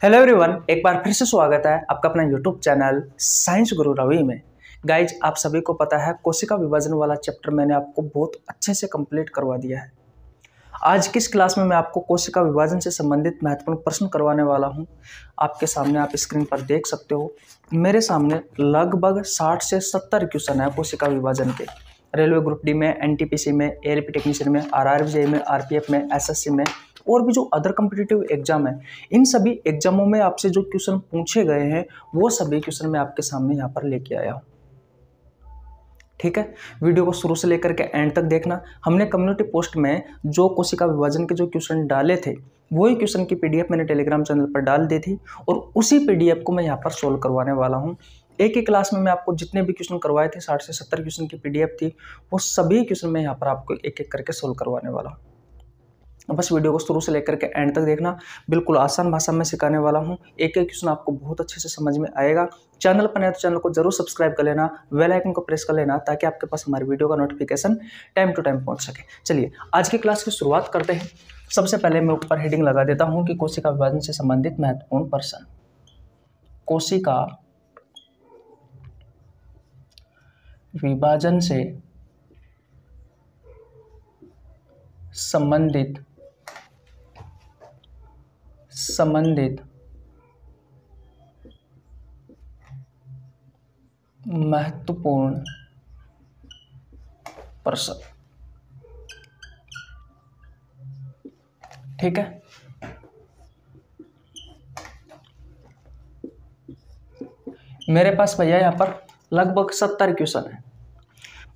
Hello everyone, एक बार फिर से स्वागत है आपका अपना यूट्यूब चैनल साइंस गुरु रवि में। गाइज, आप सभी को पता है कोशिका विभाजन वाला चैप्टर मैंने आपको बहुत अच्छे से कंप्लीट करवा दिया है। आज की इस क्लास में मैं आपको कोशिका विभाजन से संबंधित महत्वपूर्ण प्रश्न करवाने वाला हूं। आपके सामने आप स्क्रीन पर देख सकते हो, मेरे सामने लगभग 60 से 70 क्वेश्चन है कोशिका विभाजन के। रेलवे ग्रुप डी में, एनटीपीसी में, एएलपी टेक्नीशियन में, आरआरबी में, आरपीएफ में, एसएससी में और भी जो अदर कॉम्पिटिटिव एग्जाम है, इन सभी एग्जामों में आपसे जो क्वेश्चन पूछे गए हैं वो सभी क्वेश्चन मैं आपके सामने यहाँ पर लेके आया हूँ। ठीक है, वीडियो को शुरू से लेकर के एंड तक देखना। हमने कम्युनिटी पोस्ट में जो कोशिका विभाजन के जो क्वेश्चन डाले थे वही क्वेश्चन की पीडीएफ मैंने टेलीग्राम चैनल पर डाल दी थी और उसी पीडीएफ को मैं यहाँ पर सोल्व करवाने वाला हूँ। एक ही क्लास में मैं आपको जितने भी क्वेश्चन करवाए थे, 60 से 70 क्वेश्चन की पीडीएफ थी, वो सभी क्वेश्चन मैं यहाँ पर आपको एक एक करके सोल्व करवाने वाला हूँ। बस वीडियो को शुरू से लेकर के एंड तक देखना। बिल्कुल आसान भाषा में सिखाने वाला हूँ। एक एक क्वेश्चन आपको बहुत अच्छे से समझ में आएगा। चैनल पर नए तो चैनल को जरूर सब्सक्राइब कर लेना, बेल आइकन को प्रेस कर लेना ताकि आपके पास हमारी वीडियो का नोटिफिकेशन टाइम टू टाइम पहुँच सके। चलिए आज की क्लास की शुरुआत करते हैं। सबसे पहले मैं ऊपर हेडिंग लगा देता हूँ कि कोशिका विभाजन से संबंधित महत्वपूर्ण प्रश्न। कोशिका विभाजन से संबंधित महत्वपूर्ण प्रश्न। ठीक है, मेरे पास भैया यहाँ पर लगभग 70 क्वेश्चन है।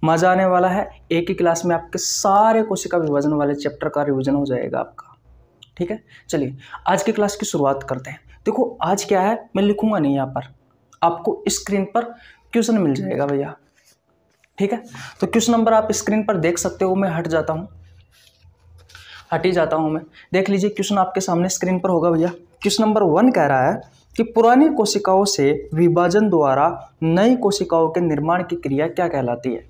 मजा आने वाला है। एक ही क्लास में आपके सारे कोशिका विभाजन वाले चैप्टर का रिवीजन हो जाएगा आपका। ठीक है, चलिए आज की क्लास की शुरुआत करते हैं। देखो आज क्या है, मैं लिखूंगा नहीं, यहाँ पर आपको स्क्रीन पर क्वेश्चन मिल जाएगा भैया। ठीक है, तो क्वेश्चन नंबर आप स्क्रीन पर देख सकते हो। मैं हट ही जाता हूं मैं। देख लीजिए क्वेश्चन आपके सामने स्क्रीन पर होगा भैया। क्वेश्चन नंबर 1 कह रहा है कि पुरानी कोशिकाओं से विभाजन द्वारा नई कोशिकाओं के निर्माण की क्रिया क्या कहलाती है।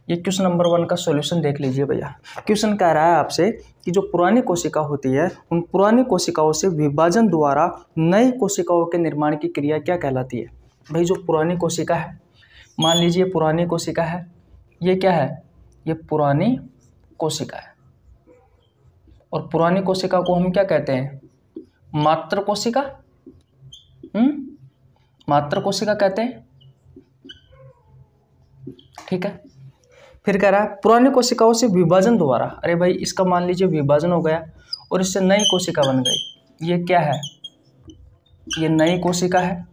ये क्वेश्चन नंबर 1 का सॉल्यूशन देख लीजिए भैया। क्वेश्चन कह रहा है आपसे कि जो पुरानी कोशिका होती है उन पुरानी कोशिकाओं से विभाजन द्वारा नई कोशिकाओं के निर्माण की क्रिया क्या कहलाती है। भाई जो पुरानी कोशिका है, मान लीजिए पुरानी कोशिका है, ये क्या है, ये पुरानी कोशिका है। और पुरानी कोशिका को हम क्या कहते हैं, मात्र कोशिका। मात्र कोशिका कहते हैं। ठीक है, फिर कह रहा है पुरानी कोशिकाओं से विभाजन द्वारा, अरे भाई इसका मान लीजिए विभाजन हो गया और इससे नई कोशिका बन गई। ये क्या है, ये नई कोशिका है।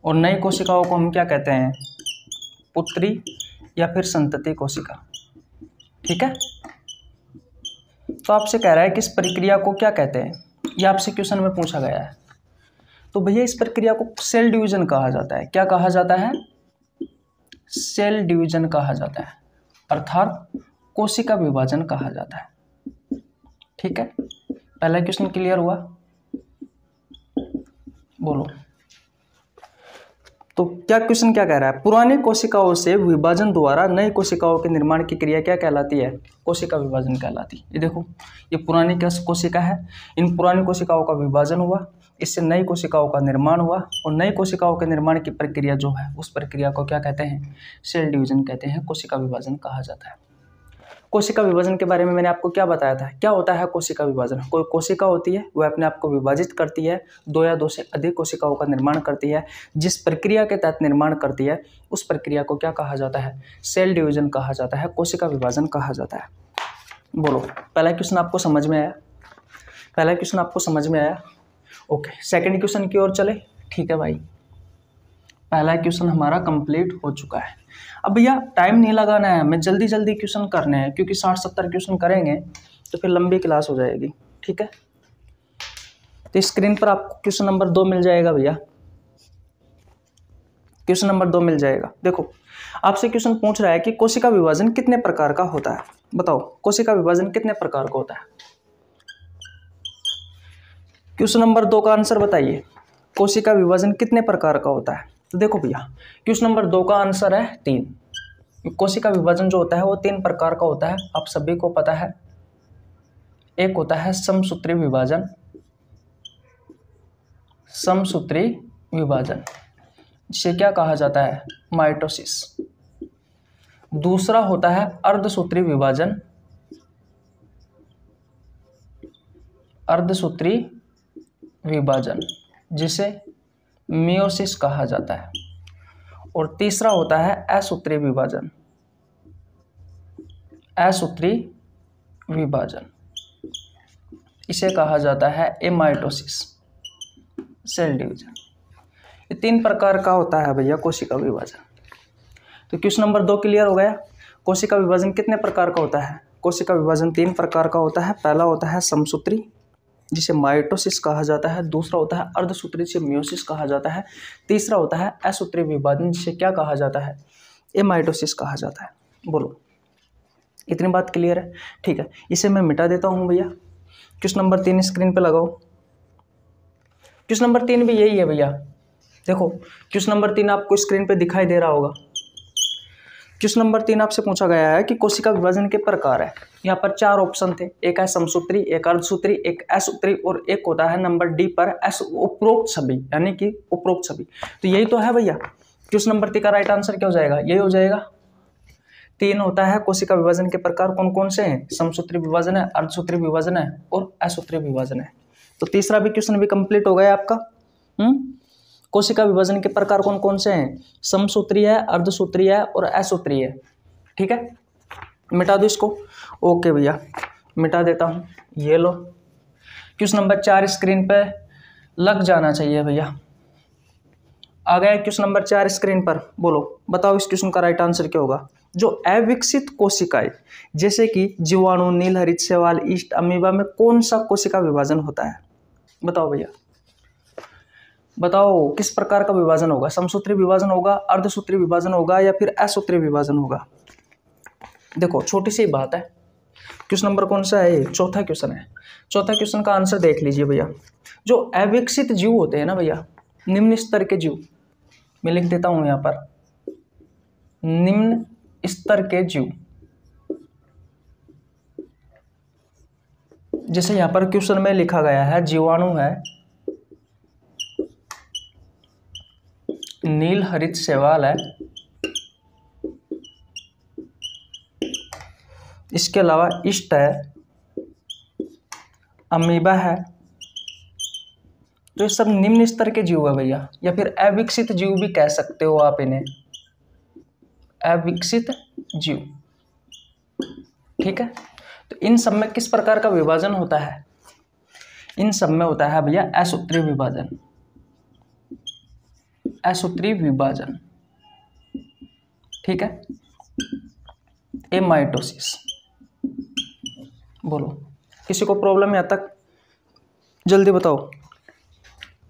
और नई कोशिकाओं को हम क्या कहते हैं, पुत्री या फिर संतति कोशिका। ठीक है, तो आपसे कह रहा है कि इस प्रक्रिया को क्या कहते हैं, ये आपसे क्वेश्चन में पूछा गया है। तो भैया इस प्रक्रिया को सेल डिवीजन कहा जाता है। क्या कहा जाता है, सेल डिवीजन कहा जाता है, अर्थात कोशिका विभाजन कहा जाता है। ठीक है, पहला क्वेश्चन क्लियर हुआ, बोलो। तो क्या क्वेश्चन क्या कह रहा है, पुरानी कोशिकाओं से विभाजन द्वारा नई कोशिकाओं के निर्माण की क्रिया क्या कहलाती है, कोशिका विभाजन कहलाती है। ये देखो, ये पुरानी कोशिका है, इन पुरानी कोशिकाओं का विभाजन हुआ, इससे नई कोशिकाओं का निर्माण हुआ और नई कोशिकाओं के निर्माण की प्रक्रिया जो है उस प्रक्रिया को क्या कहते हैं, सेल डिवीजन कहते हैं, कोशिका विभाजन कहा जाता है। कोशिका विभाजन के बारे में मैंने आपको क्या बताया था, क्या होता है कोशिका विभाजन। कोई कोशिका होती है वह अपने आप को विभाजित करती है, 2 या 2 से अधिक कोशिकाओं का निर्माण करती है। जिस प्रक्रिया के तहत निर्माण करती है उस प्रक्रिया को क्या कहा जाता है, सेल डिवीजन कहा जाता है, कोशिका विभाजन कहा जाता है। बोलो, पहला क्वेश्चन आपको समझ में आया, पहला क्वेश्चन आपको समझ में आया। ओके, सेकंड क्वेश्चन की ओर चले। ठीक है भाई, पहला क्वेश्चन हमारा कंप्लीट हो चुका है। अब भैया टाइम नहीं लगाना है, हमें जल्दी जल्दी क्वेश्चन करने हैं, क्योंकि 60-70 क्वेश्चन करेंगे तो फिर लंबी क्लास हो जाएगी। ठीक है, तो स्क्रीन पर आपको क्वेश्चन नंबर 2 मिल जाएगा भैया। क्वेश्चन नंबर 2 मिल जाएगा। देखो आपसे क्वेश्चन पूछ रहा है कि कोशिका विभाजन कितने प्रकार का होता है। बताओ कोशिका विभाजन कितने प्रकार का होता है। क्वेश्चन नंबर 2 का आंसर बताइए, कोशिका विभाजन कितने प्रकार का होता है। तो देखो भैया क्वेश्चन नंबर 2 का आंसर है 3। कोशिका विभाजन जो होता है वो 3 प्रकार का होता है, आप सभी को पता है। एक होता है समसूत्री विभाजन, समसूत्री विभाजन जिसे क्या कहा जाता है, माइटोसिस। दूसरा होता है अर्धसूत्री विभाजन, अर्धसूत्री विभाजन जिसे मियोसिस कहा जाता है। और तीसरा होता है असूत्री विभाजन, असूत्री विभाजन इसे कहा जाता है एमाइटोसिस, सेल डिवीजन। ये 3 प्रकार का होता है भैया कोशिका विभाजन। तो क्वेश्चन नंबर 2 क्लियर हो गया। कोशिका विभाजन कितने प्रकार का होता है? कोशिका विभाजन 3 प्रकार का होता है। पहला होता है समसूत्री जिसे माइटोसिस कहा जाता है, दूसरा होता है अर्धसूत्री जिसे मियोसिस कहा जाता है, तीसरा होता है असूत्री विभाजन जिसे क्या कहा जाता है, एमाइटोसिस कहा जाता है। बोलो, इतनी बात क्लियर है? ठीक है, इसे मैं मिटा देता हूँ भैया। क्वेश्चन नंबर 3 स्क्रीन पे लगाओ। क्वेश्चन नंबर 3 भी यही है भैया। देखो क्वेश्चन नंबर 3 आपको स्क्रीन पे दिखाई दे रहा होगा। क्वेश्चन नंबर 3 आपसे पूछा गया है कि कोशिका विभाजन के प्रकार है। यहाँ पर 4 ऑप्शन थे, एक है समसूत्री, एक अर्धसूत्री, एक असूत्री और एक होता है नंबर डी पर उपरोक्त सभी, यानी कि उपरोक्त सभी। तो यही तो है भैया। क्वेश्चन नंबर 3 का राइट आंसर क्या हो जाएगा? यही हो जाएगा। 3 होता है कोशिका विभाजन के प्रकार, कौन कौन से हैं? समसूत्री विभाजन है, अर्धसूत्री विभाजन है और असूत्री विभाजन है। तो तीसरा भी क्वेश्चन भी कंप्लीट हो गया आपका। कोशिका विभाजन के प्रकार कौन कौन से हैं? समसूत्री है, अर्धसूत्री है और असूत्री है। ठीक है, मिटा दो इसको। ओके भैया, मिटा देता हूँ। ये लो, क्वेश्चन नंबर 4 स्क्रीन पे लग जाना चाहिए भैया। आ गया क्वेश्चन नंबर 4 स्क्रीन पर। बोलो, बताओ इस क्वेश्चन का राइट आंसर क्या होगा? जो अविकसित कोशिकाएं जैसे कि जीवाणु, नीलहरित शैवाल, ईस्ट, अमीबा में कौन सा कोशिका विभाजन होता है? बताओ भैया, बताओ किस प्रकार का विभाजन होगा? समसूत्री विभाजन होगा, अर्धसूत्री विभाजन होगा या फिर असूत्री विभाजन होगा? देखो छोटी सी बात है। क्वेश्चन नंबर कौन सा है? चौथा क्वेश्चन है। चौथा क्वेश्चन का आंसर देख लीजिए भैया। जो अविकसित जीव होते हैं ना भैया, निम्न स्तर के जीव, मैं लिख देता हूं यहां पर, निम्न स्तर के जीव, जैसे यहां पर क्वेश्चन में लिखा गया है जीवाणु है, नीलहरित शैवाल है, इसके अलावा ईस्ट है, अमीबा है। तो ये सब निम्न स्तर के जीव है भैया, या फिर अविकसित जीव भी कह सकते हो आप इन्हें, अविकसित जीव। ठीक है, तो इन सब में किस प्रकार का विभाजन होता है? इन सब में होता है भैया असूत्री विभाजन, असूत्री विभाजन। ठीक है, एमाइटोसिस। बोलो, किसी को प्रॉब्लम यहाँ तक? जल्दी बताओ,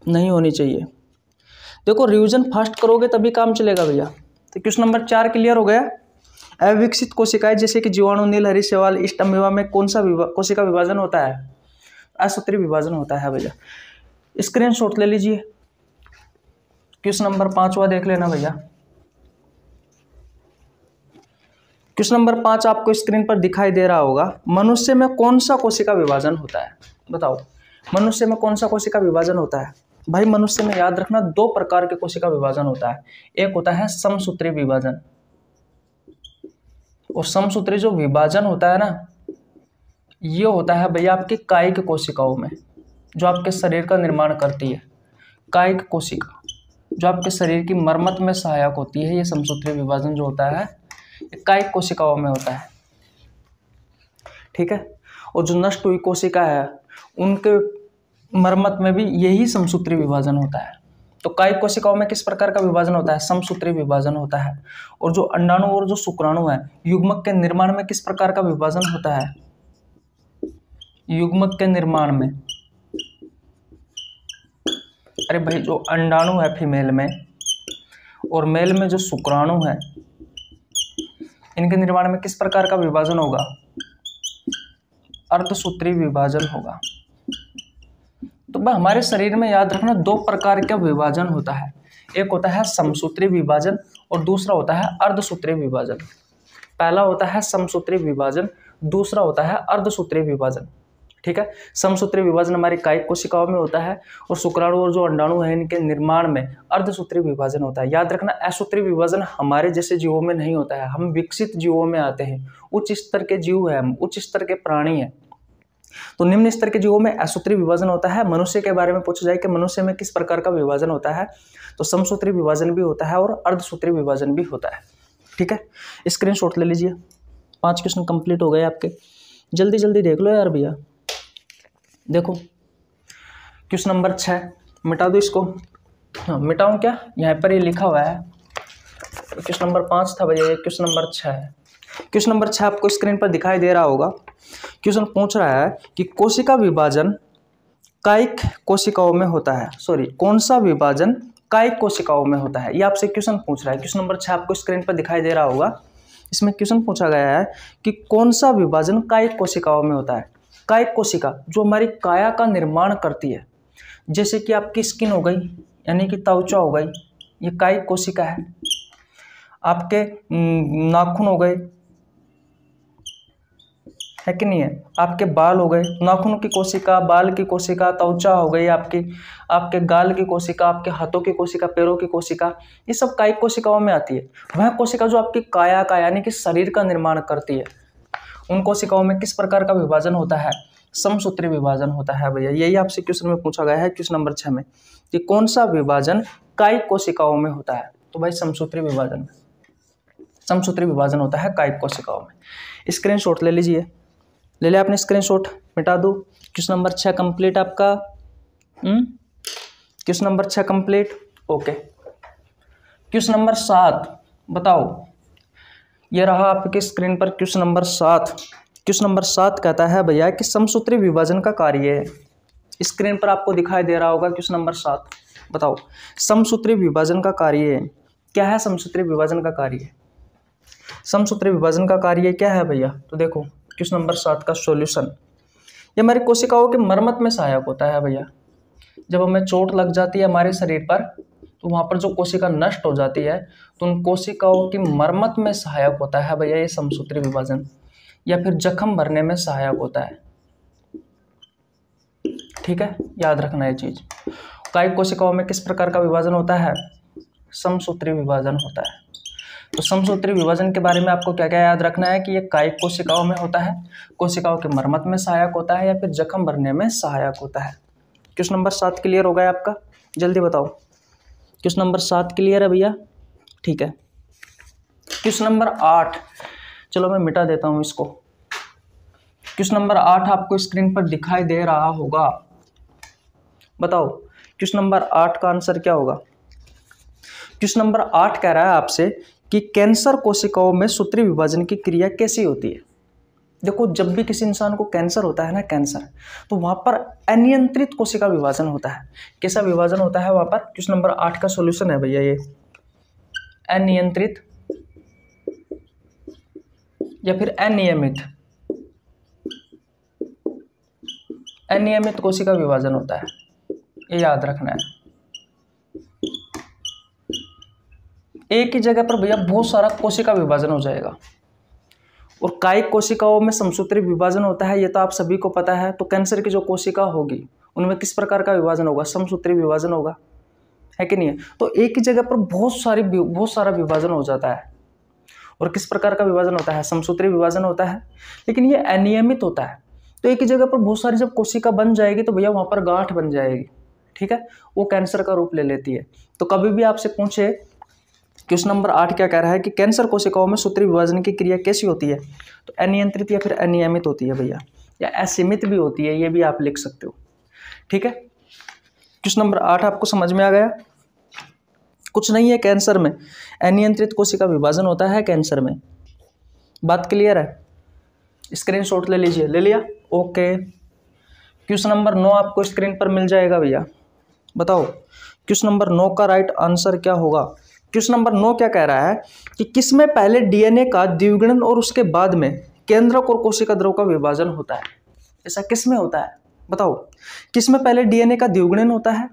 नहीं होनी चाहिए। देखो रिवीजन फास्ट करोगे तभी काम चलेगा भैया। तो क्वेश्चन नंबर 4 क्लियर हो गया। अविकसित कोशिकाएं जैसे कि जीवाणु, नीलहरित शैवाल, ईस्ट, अमीबा में कौन सा कोशिका विभाजन होता है? असूत्री विभाजन होता है भैया। स्क्रीनशॉट ले लीजिए। क्वेश्चन नंबर 5वां देख लेना भैया। क्वेश्चन नंबर 5 आपको स्क्रीन पर दिखाई दे रहा होगा। मनुष्य में कौन सा कोशिका विभाजन होता है? बताओ, मनुष्य में कौन सा कोशिका विभाजन होता है? भाई मनुष्य में याद रखना 2 प्रकार के कोशिका विभाजन होता है। एक होता है समसूत्री विभाजन, और समसूत्री जो विभाजन होता है ना, ये होता है भैया आपकी कायिक कोशिकाओं में, जो आपके शरीर का निर्माण करती है। कायिक कोशिका जो आपके शरीर की मरम्मत में सहायक होती है, ये समसूत्री विभाजन जो होता है ये कायिक कोशिकाओं में होता है। ठीक है, और जो नष्ट हुई कोशिका है उनके मरम्मत में भी यही समसूत्री विभाजन होता है। तो कायिक कोशिकाओं में किस प्रकार का विभाजन होता है? समसूत्री विभाजन होता है। और जो अंडाणु और जो शुक्राणु है, युग्मक के निर्माण में किस प्रकार का विभाजन होता है? युग्मक के निर्माण में, अरे भाई जो अंडाणु है फीमेल में और मेल में जो शुक्राणु है, इनके निर्माण में किस प्रकार का विभाजन होगा? अर्धसूत्री विभाजन होगा। तो भाई हमारे शरीर में याद रखना 2 प्रकार का विभाजन होता है। एक होता है समसूत्री विभाजन और दूसरा होता है अर्धसूत्री विभाजन। पहला होता है समसूत्री विभाजन, दूसरा होता है अर्धसूत्री विभाजन। ठीक है। समसूत्री विभाजन हमारी कायिक कोशिकाओं में होता है और शुक्राणु और जो अंडाणु है इनके निर्माण में अर्धसूत्री विभाजन होता है। याद रखना, असूत्री विभाजन हमारे जैसे जीवों में नहीं होता है, हम विकसित जीवों में आते हैं, उच्च स्तर के जीव है, हम उच्च स्तर के प्राणी हैं। तो निम्न स्तर के जीवों में असूत्री विभाजन होता है। मनुष्य के बारे में पूछा जाए कि मनुष्य में किस प्रकार का विभाजन होता है, तो समसूत्री विभाजन भी होता है और अर्धसूत्री विभाजन भी होता है। ठीक है, स्क्रीनशॉट ले लीजिए। 5 क्वेश्चन कंप्लीट हो गए आपके, जल्दी जल्दी देख लो यार भैया। देखो क्वेश्चन नंबर 6, मिटा दो इसको। हाँ, मिटाऊं क्या, यहाँ पर ये लिखा हुआ है। क्वेश्चन नंबर 5 था भैया, ये क्वेश्चन नंबर 6 है। क्वेश्चन नंबर 6 आपको स्क्रीन पर दिखाई दे रहा होगा। क्वेश्चन पूछ रहा है कि कोशिका विभाजन कायिक कोशिकाओं में होता है, सॉरी कौन सा विभाजन कायिक कोशिकाओं में होता है, ये आपसे क्वेश्चन पूछ रहा है। क्वेश्चन नंबर 6 आपको स्क्रीन पर दिखाई दे रहा होगा। इसमें क्वेश्चन पूछा गया है कि कौन सा विभाजन कायिक कोशिकाओं में होता है। कायिक कोशिका जो हमारी काया का निर्माण करती है, जैसे कि आपकी स्किन हो गई, यानी कि त्वचा हो गई, ये कायिक कोशिका है। आपके नाखून हो गए, है कि नहीं है, आपके बाल हो गए, नाखून की कोशिका, बाल की कोशिका, त्वचा हो गई आपकी, आपके गाल की कोशिका, आपके हाथों की कोशिका, पैरों की कोशिका, ये सब कायिक कोशिकाओं में आती है। वह कोशिका जो आपकी काया का यानी कि शरीर का निर्माण करती है, उन कोशिकाओं में किस प्रकार का विभाजन होता है, समसूत्री विभाजन होता है भैया। यही आपसे क्वेश्चन में पूछा गया है क्वेश्चन नंबर 6 में कि कौन सा विभाजन कायिक कोशिकाओं में होता है, तो भाई समसूत्री विभाजन, समसूत्री विभाजन होता है कायिक कोशिकाओं में। स्क्रीनशॉट ले लीजिए, ले लिया आपने स्क्रीनशॉट, मिटा दो। क्वेश्चन नंबर 6 कंप्लीट आपका। Question number 6 complete, okay. Question number 7 बताओ, ये रहा आपके स्क्रीन पर क्वेश्चन नंबर 7। क्वेश्चन नंबर 7 कहता है भैया कि समसूत्री विभाजन का कार्य है। स्क्रीन पर आपको दिखाई दे रहा होगा क्वेश्चन नंबर 7। बताओ समसूत्री विभाजन का कार्य क्या है, समसूत्री विभाजन का कार्य, समसूत्री विभाजन का कार्य क्या है भैया। तो देखो क्वेश्चन नंबर 7 का सॉल्यूशन, ये हमारी कोशिकाओं के मरम्मत में सहायक होता है भैया। जब हमें चोट लग जाती है हमारे शरीर पर, तो वहाँ पर जो कोशिका नष्ट हो जाती है, तो उन कोशिकाओं की मरम्मत में सहायक होता है भैया ये समसूत्री विभाजन, या फिर जख्म भरने में सहायक होता है। ठीक है, याद रखना ये चीज। कायिक कोशिकाओं में किस प्रकार का विभाजन होता है, समसूत्री विभाजन होता है। तो समसूत्री विभाजन के बारे में आपको क्या क्या याद रखना है कि ये कायिक कोशिकाओं में होता है, कोशिकाओं के मरम्मत में सहायक होता है, या फिर जख्म भरने में सहायक होता है। क्वेश्चन नंबर 7 क्लियर हो गया आपका, जल्दी बताओ। क्वेश्चन नंबर 7 क्लियर है भैया, ठीक है। क्वेश्चन नंबर 8, चलो मैं मिटा देता हूँ इसको। क्वेश्चन नंबर 8 आपको स्क्रीन पर दिखाई दे रहा होगा। बताओ क्वेश्चन नंबर 8 का आंसर क्या होगा। क्वेश्चन नंबर 8 कह रहा है आपसे कि कैंसर कोशिकाओं में सूत्री विभाजन की क्रिया कैसी होती है। देखो जब भी किसी इंसान को कैंसर होता है ना, कैंसर, तो वहां पर अनियंत्रित कोशिका विभाजन होता है। कैसा विभाजन होता है वहां पर, क्वेश्चन नंबर 8 का सॉल्यूशन है भैया ये, अनियंत्रित या फिर अनियमित, अनियमित कोशिका विभाजन होता है, ये याद रखना है। एक ही जगह पर भैया बहुत सारा कोशिका विभाजन हो जाएगा। और कायिक कोशिकाओं में समसूत्री विभाजन होता है, ये तो आप सभी को पता है। तो कैंसर की जो कोशिका होगी उनमें किस प्रकार का विभाजन होगा, समसूत्री विभाजन होगा, है कि नहीं है। तो एक ही जगह पर बहुत सारा विभाजन हो जाता है। और किस प्रकार का विभाजन होता है, समसूत्री विभाजन होता है, लेकिन ये अनियमित होता है। तो एक ही जगह पर बहुत सारी जब कोशिका बन जाएगी तो भैया वहां पर गांठ बन जाएगी, ठीक है, वो कैंसर का रूप ले लेती है। तो कभी भी आपसे पूछे क्वेश्चन नंबर 8 क्या कह रहा है कि कैंसर कोशिकाओं में सूत्री विभाजन की क्रिया कैसी होती है, तो अनियंत्रित या फिर अनियमित होती है भैया, या असीमित भी होती है, ये भी आप लिख सकते हो। ठीक है, क्वेश्चन नंबर 8 आपको समझ में आ गया। कुछ नहीं है, कैंसर में अनियंत्रित कोशिका विभाजन होता है कैंसर में। बात क्लियर है, स्क्रीनशॉट ले लीजिए, ले लिया, ओके। क्वेश्चन नंबर 9 आपको स्क्रीन पर मिल जाएगा भैया। बताओ क्वेश्चन नंबर 9 का राइट आंसर क्या होगा। क्वेश्चन नंबर 9 क्या कह रहा है कि किसमें पहले डीएनए का द्विगुणन और उसके बाद में केंद्रक और कोशिका द्रव का विभाजन होता है। ऐसा किसमें होता है, बताओ किसमें पहले डीएनए का द्विगुणन होता है,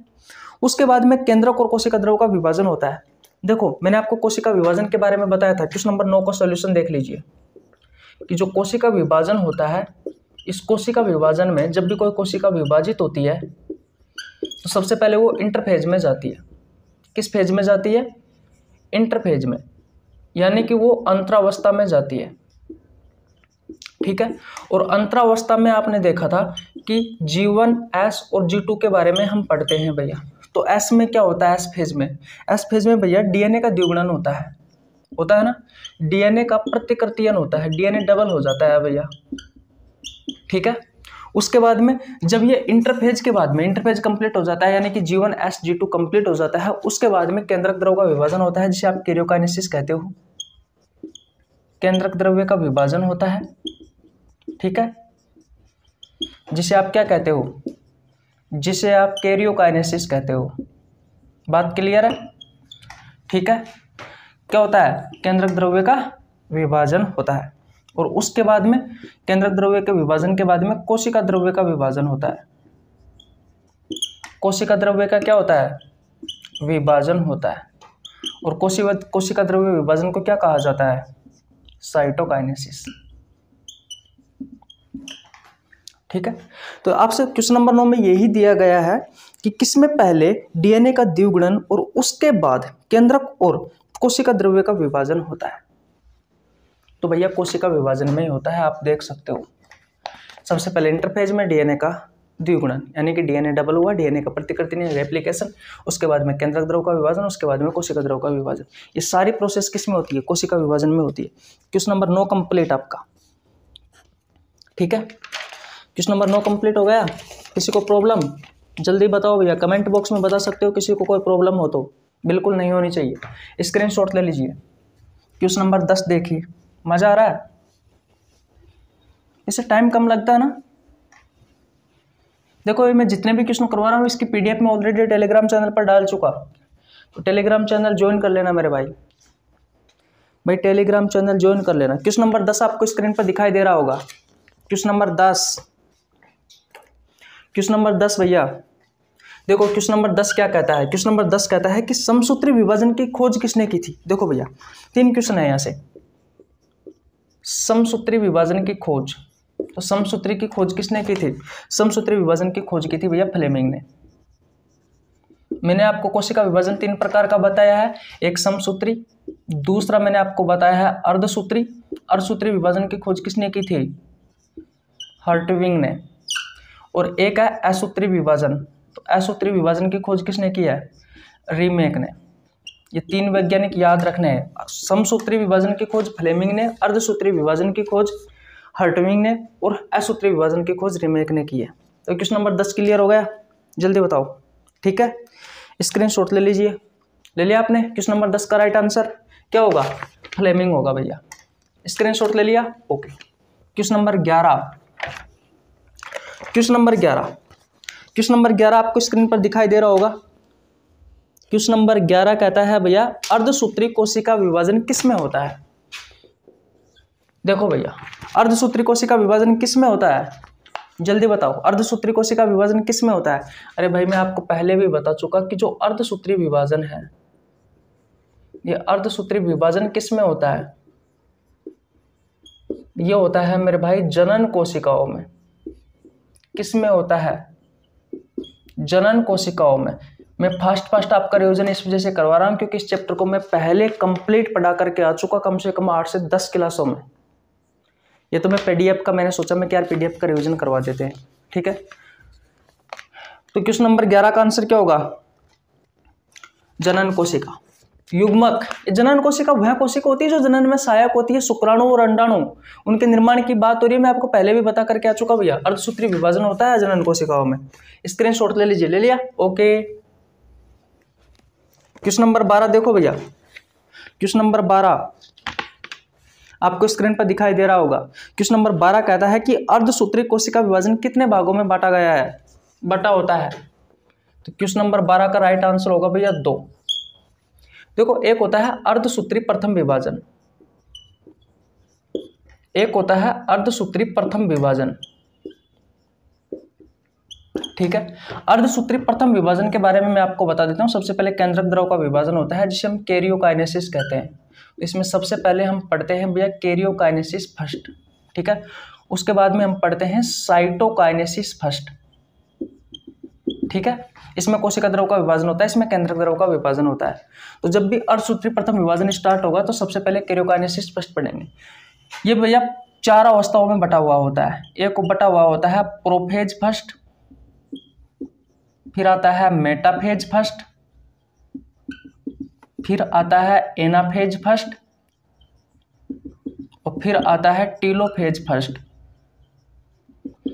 उसके बाद में केंद्रक और कोशिका द्रव का विभाजन होता है। देखो मैंने आपको कोशिका विभाजन के बारे में बताया था। क्वेश्चन नंबर 9 का सॉल्यूशन देख लीजिए कि जो कोशिका विभाजन होता है इस कोशिका विभाजन में जब भी कोई कोशिका विभाजित होती है तो सबसे पहले वो इंटरफेज में जाती है। किस फेज में जाती है? इंटरफेज में, यानी कि वो अंतरावस्था में जाती है। ठीक है। और अंतरावस्था में आपने देखा था कि G1, S और G2 के बारे में हम पढ़ते हैं भैया। तो S में क्या होता है? S फेज में, S फेज में भैया DNA का द्विगुणन होता है ना। DNA का प्रतिकृतियन होता है, DNA डबल हो जाता है भैया। ठीक है। उसके बाद में जब ये इंटरफेज के बाद में इंटरफेज कंप्लीट हो जाता है, यानी कि G1, S, G2 कंप्लीट हो जाता है, उसके बाद में केंद्रक द्रव का विभाजन होता है जिसे आप कैरियोकाइनेसिस कहते हो। केंद्रक द्रव्य का विभाजन होता है, ठीक है, जिसे आप क्या कहते हो? जिसे आप कैरियोकाइनेसिस कहते हो। बात क्लियर है? ठीक है। क्या होता है? केंद्रक द्रव्य का विभाजन होता है। और उसके बाद में केंद्रक द्रव्य के विभाजन के बाद में कोशिका द्रव्य का विभाजन होता है। कोशिका द्रव्य का क्या होता है? विभाजन होता है। और कोशिका द्रव्य विभाजन को क्या कहा जाता है? साइटोकाइनेसिस। ठीक है। तो आपसे क्वेश्चन नंबर 9 में यही दिया गया है कि किसमें पहले डीएनए का द्विगुणन और उसके बाद केंद्रक और कोशिका द्रव्य का विभाजन होता है। तो भैया कोशिका विभाजन में ही होता है, आप देख सकते हो। सबसे पहले इंटरफेज में डीएनए का द्विगुणन, यानी कि डीएनए डबल हुआ, डीएनए का प्रतिकृति रेप्लिकेशन, उसके बाद में केंद्रक द्रव का विभाजन, उसके बाद में कोशिका द्रव का विभाजन। ये सारी प्रोसेस किस में होती है? कोशिका विभाजन में होती है। क्वेश्चन नंबर 9 कंप्लीट आपका। ठीक है। क्वेश्चन नंबर 9 कंप्लीट हो गया। किसी को प्रॉब्लम? जल्दी बताओ भैया, कमेंट बॉक्स में बता सकते हो किसी को कोई प्रॉब्लम हो तो। बिल्कुल नहीं होनी चाहिए। स्क्रीनशॉट ले लीजिए। क्वेश्चन नंबर 10 देखिए। मजा आ रहा है? इससे टाइम कम लगता है ना। देखो ये मैं जितने भी क्वेश्चन करवा रहा हूँ इसकी पीडीएफ में ऑलरेडी टेलीग्राम चैनल पर डाल चुका, तो टेलीग्राम चैनल ज्वाइन कर लेना मेरे भाई टेलीग्राम चैनल ज्वाइन कर लेना। क्वेश्चन नंबर 10 आपको स्क्रीन पर दिखाई दे रहा होगा। क्वेश्चन नंबर 10, क्वेश्चन नंबर 10 भैया देखो क्वेश्चन नंबर 10 क्या कहता है? क्वेश्चन नंबर 10 कहता है कि समसूत्री विभाजन की खोज किसने की थी? देखो भैया 3 क्वेश्चन है यहाँ से। समसूत्री विभाजन की खोज, तो समसूत्री की खोज किसने की थी? समसूत्री विभाजन की खोज की थी भैया फ्लेमिंग ने। मैंने आपको कोशिका विभाजन 3 प्रकार का बताया है, एक समसूत्री, दूसरा मैंने आपको बताया है अर्धसूत्री। अर्धसूत्री विभाजन की खोज किसने की थी? हर्टविग ने। और एक है असूत्री विभाजन, तो असूत्री विभाजन की खोज किसने की है? रीमेक ने। ये 3 वैज्ञानिक याद रखने हैं। समसूत्री विभाजन की खोज फ्लेमिंग ने, अर्धसूत्री विभाजन की खोज हर्टविग ने और असूत्री विभाजन की खोज रीमेक ने की है। तो क्वेश्चन नंबर 10 क्लियर हो गया? जल्दी बताओ। ठीक है, स्क्रीनशॉट ले लीजिए। ले लिया आपने? क्वेश्चन नंबर 10 का राइट आंसर क्या होगा? फ्लेमिंग होगा भैया। स्क्रीनशॉट ले लिया? Okay. Question number 11, question number 11, question number 11 आपको स्क्रीन पर दिखाई दे रहा होगा। क्वेश्चन नंबर 11 कहता है भैया अर्धसूत्री कोशिका विभाजन किस में होता है? देखो भैया अर्धसूत्री कोशिका विभाजन किस में होता है? जल्दी बताओ, अर्धसूत्री कोशिका विभाजन किस में होता है? अरे भाई मैं आपको पहले भी बता चुका कि जो अर्धसूत्री विभाजन है, ये अर्धसूत्री विभाजन किस में होता है? ये होता है मेरे भाई जनन कोशिकाओं में। किस में होता है? जनन कोशिकाओं में। मैं फास्ट आपका रिवीजन इस वजह से करवा रहा हूं क्योंकि इस चैप्टर को मैं पहले कंप्लीट पढ़ा करके आ चुका, कम से कम 8 से 10 क्लासों में। ये तो मैं पीडीएफ का मैंने सोचा मैं कि यार पीडीएफ का रिवीजन करवा देते हैं। ठीक है, तो क्वेश्चन नंबर 11 का आंसर क्या होगा? जनन कोशिका। युग्मक, जनन कोशिका वह कोशिका होती है जो जनन में सहायक होती है। शुक्राणु और अंडाणु, उनके निर्माण की बात हो रही है। मैं आपको पहले भी बता करके आ चुका भैया, अर्धसूत्री विभाजन होता है जनन कोशिकाओं में। स्क्रीनशॉट ले लीजिए। ले लिया? ओके। क्वेश्चन नंबर 12 देखो भैया। क्वेश्चन नंबर 12 आपको स्क्रीन पर दिखाई दे रहा होगा। क्वेश्चन नंबर 12 कहता है कि अर्धसूत्री कोशिका विभाजन कितने भागों में बांटा गया है? बटा होता है। तो क्वेश्चन नंबर 12 का राइट आंसर होगा भैया 2। देखो एक होता है अर्धसूत्री प्रथम विभाजन, एक होता है अर्धसूत्री प्रथम विभाजन। ठीक है, अर्धसूत्री प्रथम विभाजन के बारे में मैं आपको बता देता हूं। सबसे पहले केंद्रक द्रव का विभाजन होता है जिसे हम कैरियोकाइनेसिस कहते हैं। इसमें सबसे पहले हम पढ़ते हैं भैया कैरियोकाइनेसिस फर्स्ट। ठीक है, उसके बाद में हम पढ़ते हैं साइटोकाइनेसिस फर्स्ट। ठीक है, इसमें कोशिका द्रव का विभाजन होता है, इसमें केंद्रक द्रव का विभाजन होता है। तो जब भी अर्धसूत्री प्रथम विभाजन स्टार्ट होगा तो सबसे पहले कैरियोकाइनेसिस फर्स्ट पढ़ेंगे। ये भैया 4 अवस्थाओं में बटा हुआ होता है। एक बटा हुआ होता है प्रोफेज फर्स्ट, फिर आता है मेटाफेज फर्स्ट, फिर आता है एनाफेज फर्स्ट, और फिर आता है टीलोफेज फर्स्ट।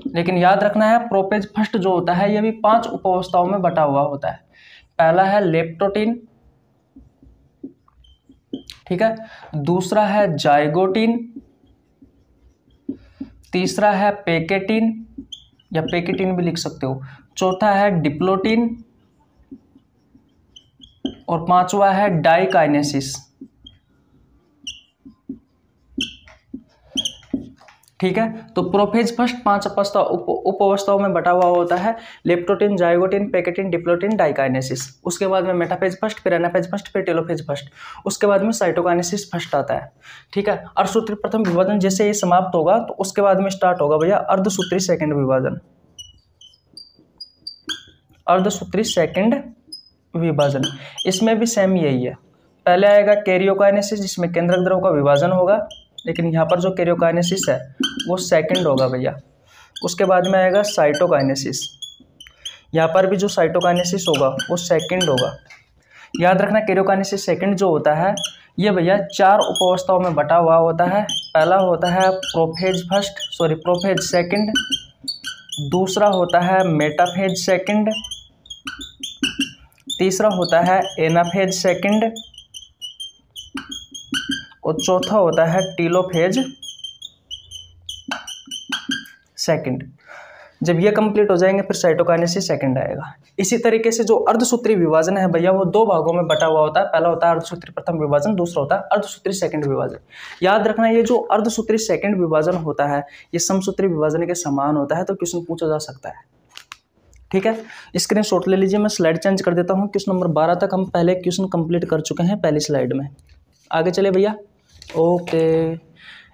लेकिन याद रखना है प्रोफेज फर्स्ट जो होता है ये भी 5 उपावस्थाओं में बटा हुआ होता है। पहला है लेप्टोटीन, ठीक है, दूसरा है जाइगोटीन, तीसरा है पेकेटीन या पेकेटीन भी लिख सकते हो, चौथा है डिप्लोटीन, और 5वां है डाइकाइनेसिस। ठीक है, तो प्रोफेज फर्स्ट 5 उपावस्थाओं में बटा हुआ होता है, लेप्टोटीन, जाइगोटीन, पेकेटीन, डिप्लोटीन, डाइकाइनेसिस। उसके बाद में मेटाफेज फर्स्ट, फिर एनाफेज फर्स्ट, फिर टेलोफेज फर्स्ट, उसके बाद में साइटोकाइनेसिस फर्स्ट आता है। ठीक है, अर्धसूत्री प्रथम विभाजन जैसे ये समाप्त होगा तो उसके बाद में स्टार्ट होगा भैया अर्धसूत्री सेकंड विभाजन। अर्धसूत्री सेकंड विभाजन, इसमें भी सेम यही है। पहले आएगा कैरियोकाइनेसिस जिसमें केंद्रक द्रव का विभाजन होगा, लेकिन यहाँ पर जो कैरियोकाइनेसिस है वो सेकंड होगा भैया। उसके बाद में आएगा साइटोकाइनेसिस, यहाँ पर भी जो साइटोकाइनेसिस होगा वो सेकंड होगा। याद रखना कैरियोकाइनेसिस सेकंड जो होता है ये भैया 4 उपावस्थाओं में बटा हुआ होता है। पहला होता है प्रोफेज सेकंड, दूसरा होता है मेटाफेज सेकंड, तीसरा होता है एनाफेज सेकंड, और चौथा होता है टीलोफेज सेकंड। जब ये कंप्लीट हो जाएंगे फिर साइटोकाइनेसिस सेकंड आएगा। इसी तरीके से जो अर्धसूत्री विभाजन है भैया वो 2 भागों में बटा हुआ होता है। पहला होता है अर्धसूत्री प्रथम विभाजन, दूसरा होता है अर्धसूत्री सेकंड विभाजन। याद रखना ये जो अर्धसूत्री सेकंड विभाजन होता है ये समसूत्री विभाजन के समान होता है, तो क्वेश्चन पूछा जा सकता है। ठीक है, स्क्रीनशॉट ले लीजिए। मैं स्लाइड चेंज कर देता हूँ। क्वेश्चन नंबर 12 तक हम पहले क्वेश्चन कंप्लीट कर चुके हैं पहली स्लाइड में। आगे चले भैया। ओके,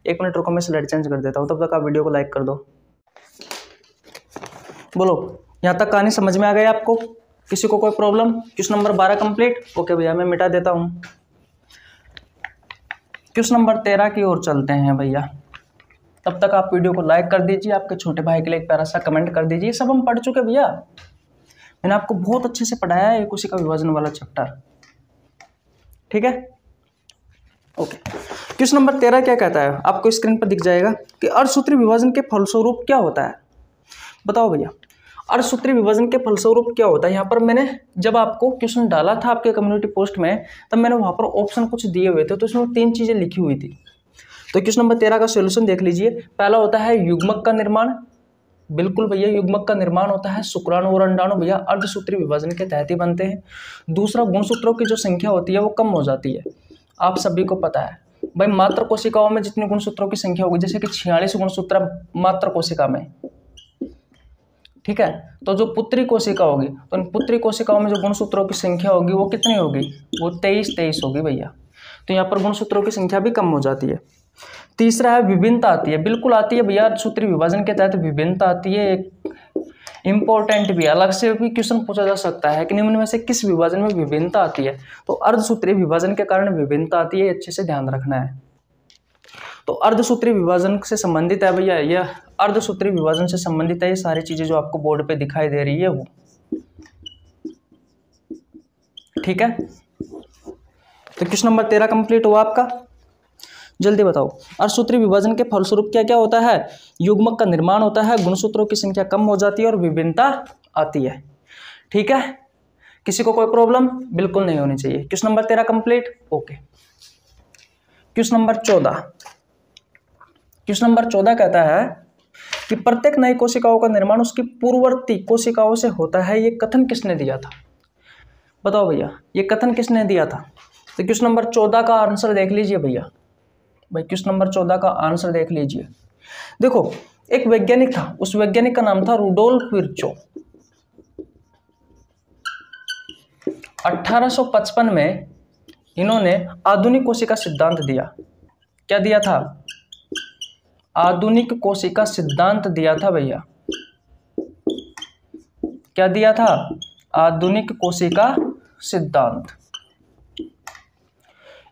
1 मिनट रुको, मैं स्लाइड चेंज कर देता हूँ, तब तक आप वीडियो को लाइक कर दो। बोलो, यहाँ तक कहानी समझ में आ गई आपको? किसी को कोई problem? Question number 12 complete. Okay भैया, मैं मिटा देता हूँ। क्वेश्चन नंबर 13 की ओर चलते हैं भैया। तब तक आप वीडियो को लाइक कर दीजिए, आपके छोटे भाई के लिए एक प्यारा सा कमेंट कर दीजिए। सब हम पढ़ चुके भैया, मैंने आपको बहुत अच्छे से पढ़ाया है कोशिका विभाजन वाला चैप्टर। ठीक है, ओके। क्वेश्चन नंबर 13 क्या कहता है आपको स्क्रीन पर दिख जाएगा कि अर्धसूत्री विभाजन के फलस्वरूप क्या होता है। बताओ भैया, अर्धसूत्री विभाजन के फलस्वरूप क्या होता है। यहाँ पर मैंने जब आपको क्वेश्चन डाला था आपके कम्युनिटी पोस्ट में तब मैंने वहाँ पर ऑप्शन कुछ दिए हुए थे, तो इसमें 3 चीज़ें लिखी हुई थी। तो क्वेश्चन नंबर 13 का सोल्यूशन देख लीजिए। पहला होता है युग्मक का निर्माण। बिल्कुल भैया, युग्मक का निर्माण होता है। शुक्राणु और अंडाणु भैया अर्धसूत्री विभाजन के तहत ही बनते हैं। दूसरा, गुणसूत्रों की जो संख्या होती है वो कम हो जाती है। आप सभी को पता है भाई, मात्र कोशिकाओं में जितनी गुणसूत्रों की संख्या होगी, जैसे कि 46 गुणसूत्र मात्र कोशिका में, ठीक है, तो जो पुत्री कोशिका होगी तो इन पुत्री कोशिकाओं में जो गुणसूत्रों की संख्या होगी वो कितनी होगी? वो 23 होगी भैया। तो यहाँ पर गुणसूत्रों की संख्या भी कम हो जाती है। तीसरा है विभिन्नता आती है। बिल्कुल आती है भैया, अर्धसूत्री विभाजन के तहत विभिन्नता आती है। एक इंपॉर्टेंट भी, अलग से भी क्वेश्चन पूछा जा सकता है कि निम्न में से किस विभाजन में विभिन्नता आती है। तो अर्धसूत्री विभाजन के कारण विभिन्नता आती है, अच्छे से ध्यान रखना है। तो अर्धसूत्री विभाजन से संबंधित है भैया, यह अर्धसूत्री विभाजन से संबंधित है ये सारी चीजें जो आपको बोर्ड पे दिखाई दे रही है वो। ठीक है, तो क्वेश्चन नंबर 13 कंप्लीट हुआ आपका। जल्दी बताओ, अर्धसूत्री विभाजन के फलस्वरूप क्या क्या होता है? युग्मक का निर्माण होता है, गुणसूत्रों की संख्या कम हो जाती है और विभिन्नता आती है। ठीक है, किसी को कोई प्रॉब्लम बिल्कुल नहीं होनी चाहिए। Question number 13 complete. Okay, question number 14। Question number 14 कहता है कि प्रत्येक नई कोशिकाओं का निर्माण उसकी पूर्ववर्ती कोशिकाओं से होता है। ये कथन किसने दिया था? बताओ भैया, ये कथन किसने दिया था? तो क्वेश्चन नंबर 14 का आंसर देख लीजिए भैया। भाई क्वेश्चन नंबर 14 का आंसर देख लीजिए। देखो, एक वैज्ञानिक था, उस वैज्ञानिक का नाम था रुडोल्फ विर्चो। 1855 में इन्होंने आधुनिक कोशिका सिद्धांत दिया। क्या दिया था? आधुनिक कोशिका सिद्धांत दिया था भैया? क्या दिया था? आधुनिक कोशिका सिद्धांत।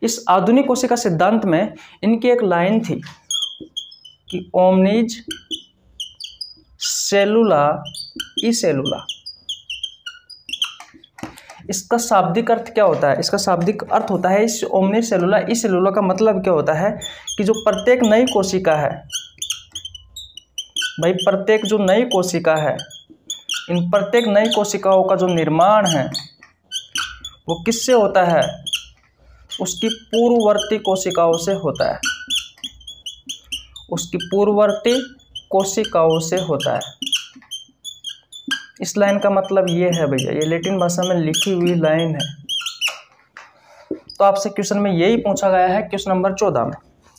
इस आधुनिक कोशिका सिद्धांत में इनकी एक लाइन थी कि ओमनिज सेलुला ई सेलुला। इसका शाब्दिक अर्थ क्या होता है? इसका शाब्दिक अर्थ होता है इस ओमनिज सेलुला ई सेलुला का मतलब क्या होता है कि जो प्रत्येक नई कोशिका है भाई, प्रत्येक जो नई कोशिका है, इन प्रत्येक नई कोशिकाओं का जो निर्माण है वो किससे होता है? उसकी पूर्ववर्ती कोशिकाओं से होता है। उसकी पूर्ववर्ती कोशिकाओं से होता है। इस लाइन का मतलब ये है भैया, ये लैटिन भाषा में लिखी हुई लाइन है। तो आपसे क्वेश्चन में यही पूछा गया है क्वेश्चन नंबर 14 में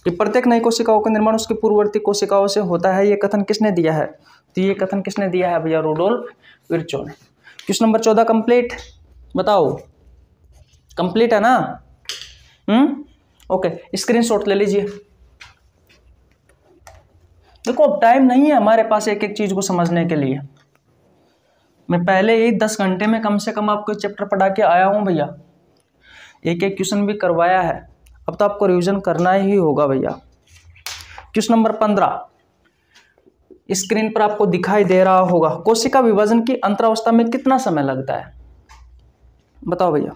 कि प्रत्येक नई कोशिकाओं का निर्माण उसकी पूर्ववर्ती कोशिकाओं से होता है। ये कथन किसने दिया है? तो ये कथन किसने दिया है भैया? रुडोल्फ विर्चो ने। Question number 14 complete? बताओ कंप्लीट है ना? ओके, स्क्रीनशॉट ले लीजिए। देखो अब टाइम नहीं है हमारे पास एक एक चीज को समझने के लिए। मैं पहले ही 10 घंटे में कम से कम आपको चैप्टर पढ़ा के आया हूं भैया, एक एक क्वेश्चन भी करवाया है। अब तो आपको रिवीजन करना ही होगा भैया। क्वेश्चन नंबर 15 स्क्रीन पर आपको दिखाई दे रहा होगा। कोशिका विभाजन की अंतरावस्था में कितना समय लगता है? बताओ भैया।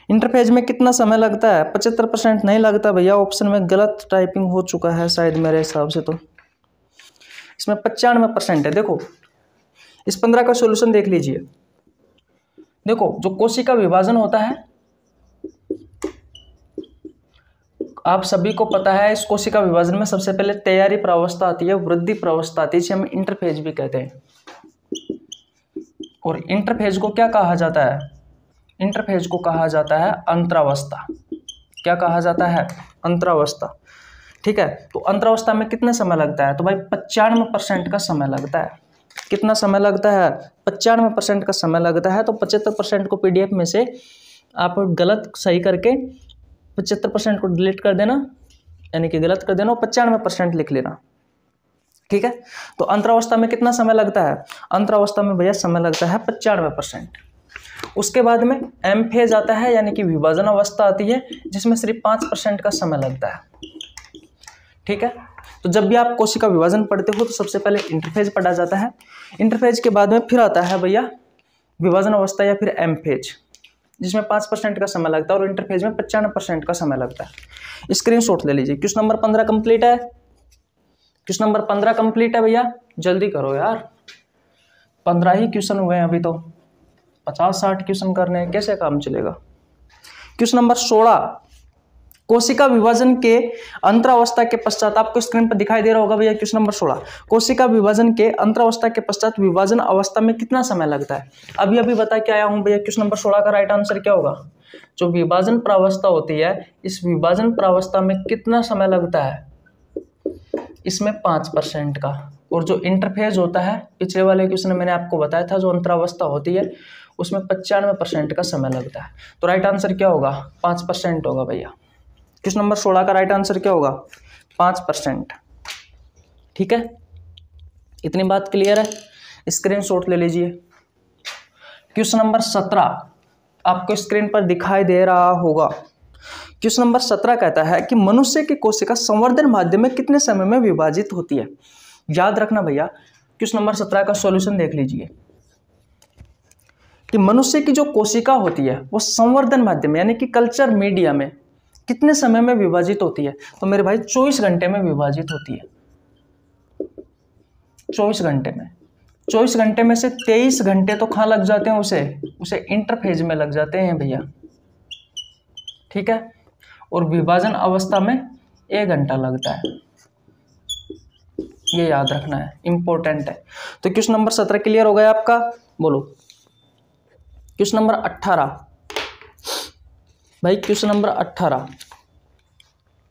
इंटरफेज में कितना समय लगता है? 75% नहीं लगता भैया, ऑप्शन में गलत टाइपिंग हो चुका है शायद मेरे हिसाब से। तो इसमें 95% है। देखो इस 15 का सॉल्यूशन देख लीजिए। देखो जो कोशिका विभाजन होता है, आप सभी को पता है इस कोशिका विभाजन में सबसे पहले तैयारी प्रावस्था आती है, वृद्धि प्रावस्था आती है, जिसे हम इंटरफेज भी कहते हैं। और इंटरफेज को क्या कहा जाता है? इंटरफेज को कहा जाता है अंतरावस्था। क्या कहा जाता है? अंतरावस्था। ठीक है, तो अंतरावस्था में कितना समय लगता है? तो भाई 95% का समय लगता है। कितना समय लगता है? 95% का समय लगता है। तो 75% को PDF में से आप गलत सही करके 75% को डिलीट कर देना, यानी कि गलत कर देना, और 95% लिख लेना। ठीक है, तो अंतरावस्था में कितना समय लगता है? अंतरावस्था में भैया समय लगता है 95%। उसके बाद में एम फेज आता है, यानी कि विभाजन अवस्था आती है, जिसमें सिर्फ 5% का समय लगता है। ठीक है, तो जब भी आप कोशिका विभाजन पढ़ते हो तो सबसे पहले इंटरफेज पढ़ा जाता है। इंटरफेज के बाद में फिर आता है भैया विभाजन अवस्था या फिर एम फेज, जिसमें 5% का समय लगता है, और इंटरफेज में 95% का समय लगता है। स्क्रीनशॉट ले लीजिए। क्वेश्चन नंबर 15 कंप्लीट है। क्वेश्चन नंबर 15 कंप्लीट है भैया, जल्दी करो यार, 15 ही क्वेश्चन हुए हैं अभी, तो 50-60 क्वेश्चन करने कैसे काम चलेगा। क्वेश्चन नंबर 16 कोशिका विभाजन के अंतरावस्था के पश्चात, आपको स्क्रीन पर दिखाई दे रहा होगा भैया क्वेश्चन नंबर 16, कोशिका विभाजन के अंतरावस्था के पश्चात विभाजन अवस्था में कितना समय लगता है? अभी अभी बता के आया हूं भैया। क्वेश्चन नंबर 16 का राइट आंसर क्या होगा? जो विभाजन प्रावस्था होती है, इस विभाजन प्रावस्था में कितना समय लगता है? इसमें 5% का। और जो इंटरफेज होता है, पिछले वाले क्वेश्चन में मैंने आपको बताया था, जो अंतरावस्था होती है उसमें 95% का समय लगता है। तो राइट आंसर क्या होगा? 5% होगा भैया। क्वेश्चन नंबर 16 का राइट आंसर क्या होगा? 5%। ठीक है, इतनी बात क्लियर है? स्क्रीनशॉट ले लीजिए। क्वेश्चन नंबर 17 आपको स्क्रीन पर दिखाई दे रहा होगा। क्वेश्चन नंबर 17 कहता है कि मनुष्य की कोशिका संवर्धन माध्यम में कितने समय में विभाजित होती है? याद रखना भैया, क्वेश्चन नंबर 17 का सॉल्यूशन देख लीजिए कि मनुष्य की जो कोशिका होती है वो संवर्धन माध्यम यानी कि कल्चर मीडिया में कितने समय में विभाजित होती है? तो मेरे भाई 24 घंटे में विभाजित होती है। 24 घंटे में। 24 घंटे में से 23 घंटे तो कहाँ लग जाते हैं? उसे इंटरफेज में लग जाते हैं भैया। ठीक है, और विभाजन अवस्था में 1 घंटा लगता है। ये याद रखना है, इंपॉर्टेंट है। तो क्वेश्चन नंबर 17 क्लियर हो गया आपका? बोलो। क्वेश्चन नंबर 18 भाई, क्वेश्चन नंबर 18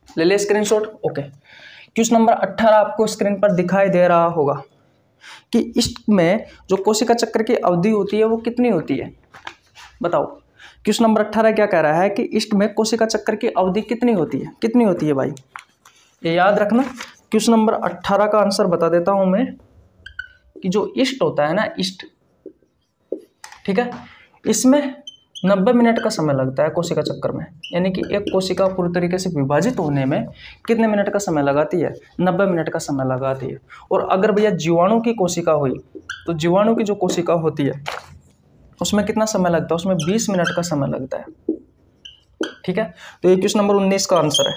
ले ले स्क्रीनशॉट। ओके, क्वेश्चन नंबर 18 आपको स्क्रीन पर दिखाई दे रहा होगा कि इसमें जो कोशिका चक्र की अवधि होती है वो कितनी होती है? बताओ। क्वेश्चन नंबर 18 क्या कह रहा है कि इष्ट में कोशिका चक्र की अवधि कितनी होती है? कितनी होती है भाई? ये याद रखना, क्वेश्चन नंबर 18 का आंसर बता देता हूं मैं कि जो ईस्ट होता है ना, ईस्ट, ठीक है, इसमें 90 मिनट का समय लगता है कोशिका चक्कर में। यानी कि एक कोशिका पूरी तरीके से विभाजित होने में कितने मिनट का समय लगाती है? 90 मिनट का समय लगाती है। और अगर भैया जीवाणु की कोशिका हुई तो जीवाणु की जो कोशिका होती है उसमें कितना समय लगता है? उसमें 20 मिनट का समय लगता है। ठीक है, तो ये क्वेश्चन नंबर 19 का आंसर है।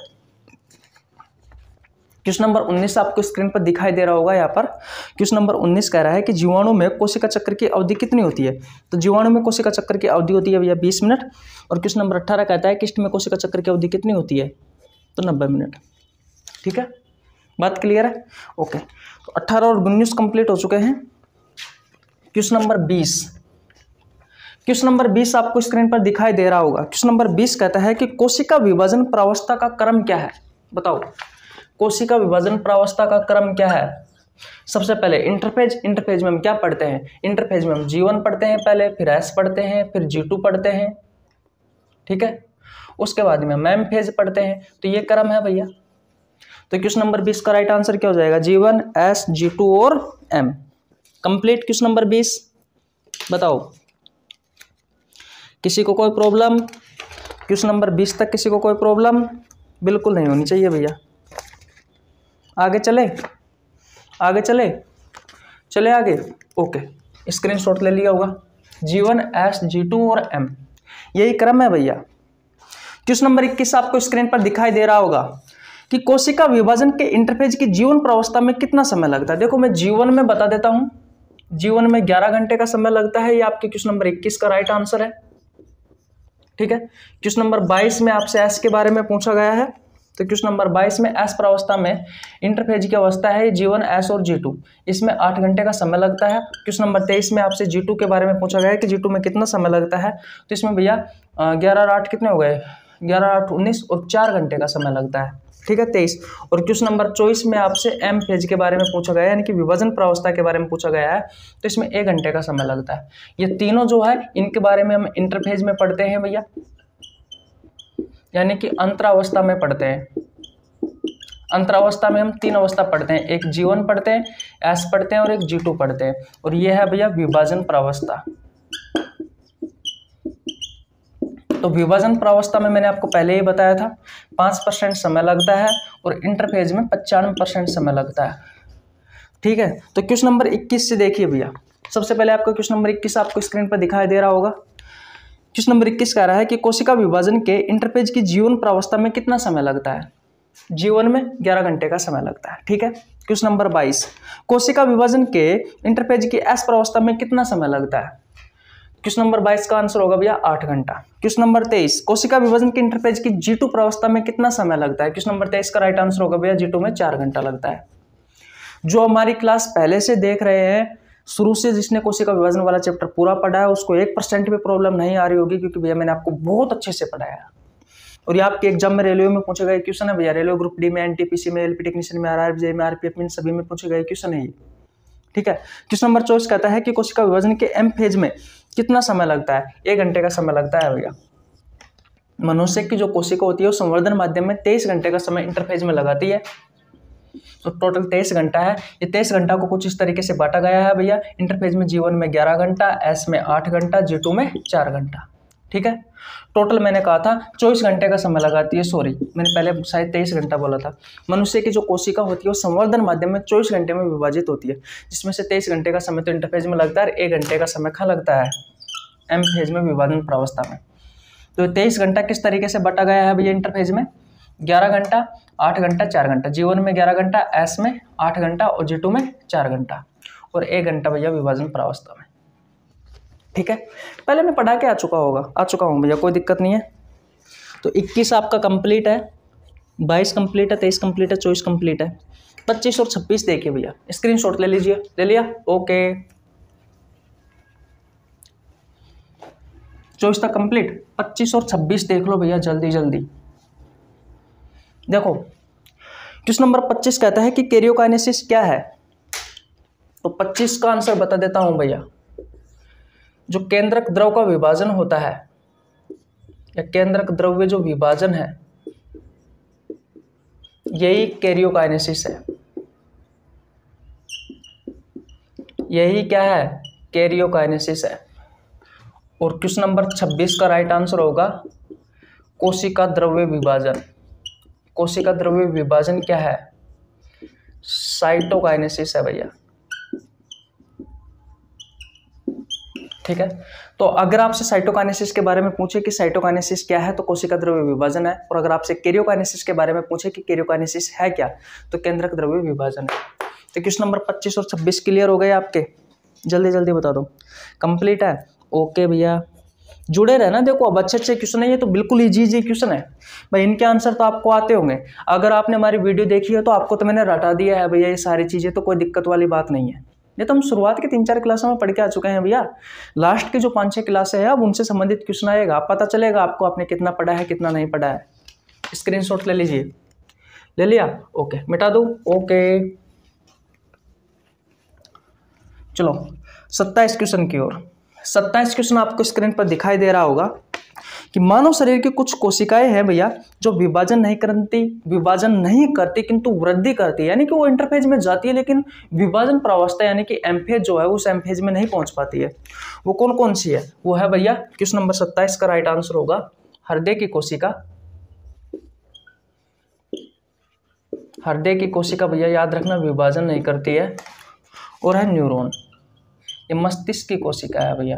क्वेश्चन नंबर 19 आपको स्क्रीन पर दिखाई दे रहा होगा। यहाँ पर क्वेश्चन नंबर 19 कह रहा है कि जीवाणु में कोशिका चक्र की अवधि कितनी होती है? तो जीवाणु में कोशिका चक्र की अवधि होती है भैया 20 मिनट। और क्वेश्चन नंबर 18 कहता है कि ईस्ट में कोशिका चक्र की अवधि कितनी होती है? तो 90 मिनट। ठीक है, बात क्लियर है? ओके, तो 18 और 19 कंप्लीट हो चुके हैं। क्वेश्चन नंबर 20, क्वेश्चन नंबर 20 आपको स्क्रीन पर दिखाई दे रहा होगा। क्वेश्चन नंबर 20 कहता है कि कोशिका विभाजन प्रावस्था का क्रम क्या है? बताओ, कोशिका विभाजन प्रावस्था का क्रम क्या है? सबसे पहले इंटरफेज, इंटरफेज में हम क्या पढ़ते हैं? इंटरफेज में हम G1 पढ़ते हैं पहले, फिर S पढ़ते हैं, फिर G2 पढ़ते हैं। ठीक है, उसके बाद में मैम फेज पढ़ते हैं। तो ये क्रम है भैया। तो क्वेश्चन नंबर 20 का राइट आंसर क्या हो जाएगा? G1, S, G2 और M। Complete question number 20। बताओ, किसी को कोई प्रॉब्लम? क्वेश्चन नंबर 20 तक किसी को कोई प्रॉब्लम बिल्कुल नहीं होनी चाहिए भैया। आगे चले, आगे चले, चले आगे। ओके, स्क्रीनशॉट ले लिया होगा। G1, S, G2 और M, यही क्रम है भैया। क्वेश्चन नंबर 21 आपको स्क्रीन पर दिखाई दे रहा होगा कि कोशिका विभाजन के इंटरफेज की जीवन प्रावस्था में कितना समय लगता है? देखो मैं G1 में बता देता हूं। G1 में 11 घंटे का समय लगता है। ये आपके क्वेश्चन नंबर 21 का राइट आंसर है। ठीक है, क्वेश्चन नंबर 22 में आपसे S के बारे में पूछा गया है। तो क्वेश्चन नंबर 22 में S प्रावस्था में इंटरफेज की अवस्था है G1, S और G2, इसमें 8 घंटे का समय लगता है। क्वेश्चन नंबर 23 में आपसे G2 के बारे में पूछा गया है कि G2 में कितना समय लगता है? तो इसमें भैया 11 और 8 कितने हो गए? 11, 8, 19 और 4 घंटे का समय लगता है। ठीक है, 23। और क्वेश्चन नंबर 24 में आपसे M फेज के बारे में पूछा गया है, यानी कि विभाजन प्रावस्था के बारे में पूछा गया है। तो इसमें 1 घंटे का समय लगता है। ये तीनों जो है इनके बारे में हम इंटरफेज में पढ़ते हैं भैया, यानी कि अंतरावस्था में पढ़ते हैं। अंतरावस्था में हम 3 अवस्था पढ़ते हैं, एक G1 पढ़ते हैं, S पढ़ते हैं और एक G2 पढ़ते हैं। और ये है भैया विभाजन प्रावस्था। तो विभाजन प्रावस्था में मैंने आपको पहले ही बताया था 5% समय लगता है और इंटरफेज में 95% समय लगता है। ठीक है, तो क्वेश्चन नंबर 21 से देखिए भैया। सबसे पहले आपका क्वेश्चन नंबर 21 आपको स्क्रीन पर दिखाई दे रहा होगा। क्वेश्चन नंबर 21 कह रहा है कि कोशिका विभाजन के इंटरफेज की जीवन प्रावस्था में कितना समय लगता है? G1 में 11 घंटे का समय लगता है। ठीक है, क्वेश्चन नंबर 22, कोशिका विभाजन के इंटरफेज की S प्रावस्था में कितना समय लगता है? क्वेश्चन नंबर 22 का आंसर होगा भैया 8 घंटा। क्वेश्चन नंबर 23, कोशिका विभाजन के इंटरफेज की G2 प्रावस्था में कितना समय लगता है? क्वेश्चन नंबर 23 का राइट आंसर होगा भैया G2 में 4 घंटा लगता है। जो हमारी क्लास पहले से देख रहे हैं, शुरू से जिसने कोशिका विभाजन वाला चैप्टर पूरा पढ़ा है, उसको 1% भी प्रॉब्लम नहीं आ रही होगी, क्योंकि भैया मैंने आपको बहुत अच्छे से पढ़ाया है। और ये आपके एग्जाम में रेलवे में पूछे गए क्वेश्चन है भैया। रेलवे ग्रुप डी में, एनटीपीसी में, एलपी टेक्नीशियन में, आरआरबी में, आरपीएफ में, सभी में पूछे गए क्वेश्चन है ये। ठीक है, क्वेश्चन नंबर 24 कहता है कि कोशिका विभाजन के M फेज में कितना समय लगता है? 1 घंटे का समय लगता है भैया। मनुष्य की जो कोशिका होती है वो संवर्धन माध्यम में 23 घंटे का समय इंटरफेज में लगाती है। तो टोटल 23 घंटा है। ये 23 घंटा को कुछ इस तरीके से बांटा गया है भैया। इंटरफेज में G1 में 11 घंटा, S में 8 घंटा, G2 में 4 घंटा। ठीक है, टोटल मैंने कहा था 24 घंटे का समय लगाती है। सॉरी, मैंने पहले शायद 23 घंटा बोला था। मनुष्य की जो कोशिका होती है वो संवर्धन माध्यम में 24 घंटे में विभाजित होती है, जिसमें से 23 घंटे का समय तो इंटरफेज में लगता है, 1 घंटे का समय कहाँ लगता है? M फेज में विभाजन प्रावस्था में। तो 23 घंटा किस तरीके से बांटा गया है भैया? इंटरफेज में 11 घंटा, 8 घंटा, 4 घंटा। G1 में 11 घंटा, S में 8 घंटा और G2 में 4 घंटा और 1 घंटा भैया विभाजन प्रावस्था में। ठीक है, पहले मैं पढ़ा के आ चुका हूँ भैया, कोई दिक्कत नहीं है। तो 21 आपका कंप्लीट है, 22 कंप्लीट है, 23 कंप्लीट है, 24 कंप्लीट है। 25 और 26 देखिए भैया, स्क्रीनशॉट ले लीजिए। ले लिया? ओके, 24 तक कंप्लीट। 25 और 26 देख लो भैया जल्दी जल्दी। देखो, क्वेश्चन नंबर 25 कहता है कि कैरियोकाइनेसिस क्या है? तो 25 का आंसर बता देता हूं भैया। जो केंद्रक द्रव का विभाजन होता है, या केंद्रक द्रव्य जो विभाजन है, यही कैरियोकाइनेसिस है। यही क्या है? कैरियोकाइनेसिस है। और क्वेश्चन नंबर 26 का राइट आंसर होगा कोशिका द्रव्य विभाजन। कोशिका द्रव्य विभाजन क्या है? साइटोकाइनेसिस है भैया। ठीक है, तो अगर आपसे साइटोकाइनेसिस के बारे में पूछे कि साइटोकाइनेसिस क्या है तो कोशिका द्रव्य विभाजन है, और अगर आपसे कैरियोकाइनेसिस के बारे में पूछे कि कैरियोकाइनेसिस है क्या तो केंद्रक द्रव्य विभाजन है। तो क्वेश्चन नंबर 25 और 26 क्लियर हो गए आपके? जल्दी जल्दी बता दो। कंप्लीट है? ओके भैया, जुड़े रहना। देखो अब अच्छे अच्छे क्वेश्चन है, ये तो बिल्कुल इजी क्वेश्चन है भाई, इनके आंसर तो आपको आते होंगे। अगर आपने हमारी वीडियो देखी है तो आपको तो मैंने रटा दिया है भैया ये सारी चीज़ें, तो कोई दिक्कत वाली बात नहीं है। ये तो हम शुरुआत के 3-4 क्लासों में पढ़ के आ चुके हैं भैया। लास्ट की जो 5-6 क्लासें हैं अब उनसे संबंधित क्वेश्चन आएगा, पता चलेगा आपको आपने कितना पढ़ा है कितना नहीं पढ़ा है। स्क्रीनशॉट ले लीजिए। ले लिया? ओके, मिटा दूँ? ओके, चलो 27 क्वेश्चन की ओर। 27 क्वेश्चन आपको स्क्रीन पर दिखाई दे रहा होगा कि मानव शरीर की कुछ कोशिकाएं हैं भैया जो विभाजन नहीं करती किंतु वृद्धि करती है, यानी कि वो इंटरफेज में जाती है लेकिन विभाजन प्रावस्था यानी कि एमफेज जो है उस एमफेज में नहीं पहुंच पाती है। वो कौन कौन सी है? वो है भैया क्वेश्चन नंबर 27 का राइट आंसर होगा हृदय की कोशिका। हृदय की कोशिका भैया याद रखना विभाजन नहीं करती है। और है न्यूरॉन, ये मस्तिष्क की कोशिका है भैया।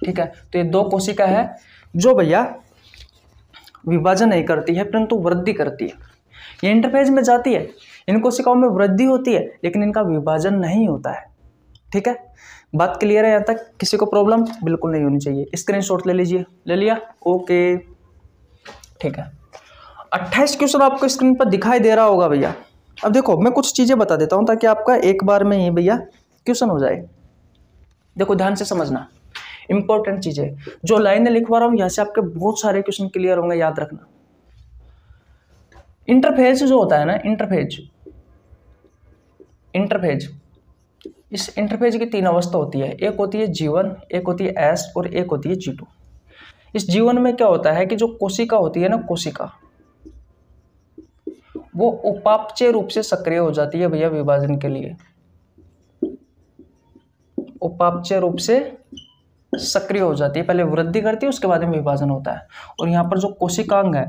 ठीक है, तो ये 2 कोशिका है जो भैया विभाजन नहीं करती है परंतु वृद्धि करती है। ये इंटरफेज में जाती है, इन कोशिकाओं में वृद्धि होती है लेकिन इनका विभाजन नहीं होता है। ठीक है, बात क्लियर है? यहाँ तक किसी को प्रॉब्लम बिल्कुल नहीं होनी चाहिए। स्क्रीनशॉट ले लीजिए। ले लिया? ओके, ठीक है। 28 क्वेश्चन आपको स्क्रीन पर दिखाई दे रहा होगा भैया। अब देखो मैं कुछ चीजें बता देता हूं ताकि आपका एक बार में ही भैया क्वेश्चन हो जाए। देखो ध्यान से समझना, इंपॉर्टेंट चीजें जो लाइनें लिखवा रहा हूं यहां से आपके बहुत सारे क्वेश्चन क्लियर होंगे, याद रखना। इंटरफेज जो होता है ना, इंटरफेज इस इंटरफेज की 3 अवस्था होती है। एक होती है G1, एक होती है S और एक होती है G2। इस G1 में क्या होता है कि जो कोशिका होती है ना, कोशिका वो उपापचय रूप से सक्रिय हो जाती है भैया विभाजन के लिए। उपापचय रूप से सक्रिय हो जाती है, पहले वृद्धि करती है उसके बाद में विभाजन होता है। और यहाँ पर जो कोशिकांग है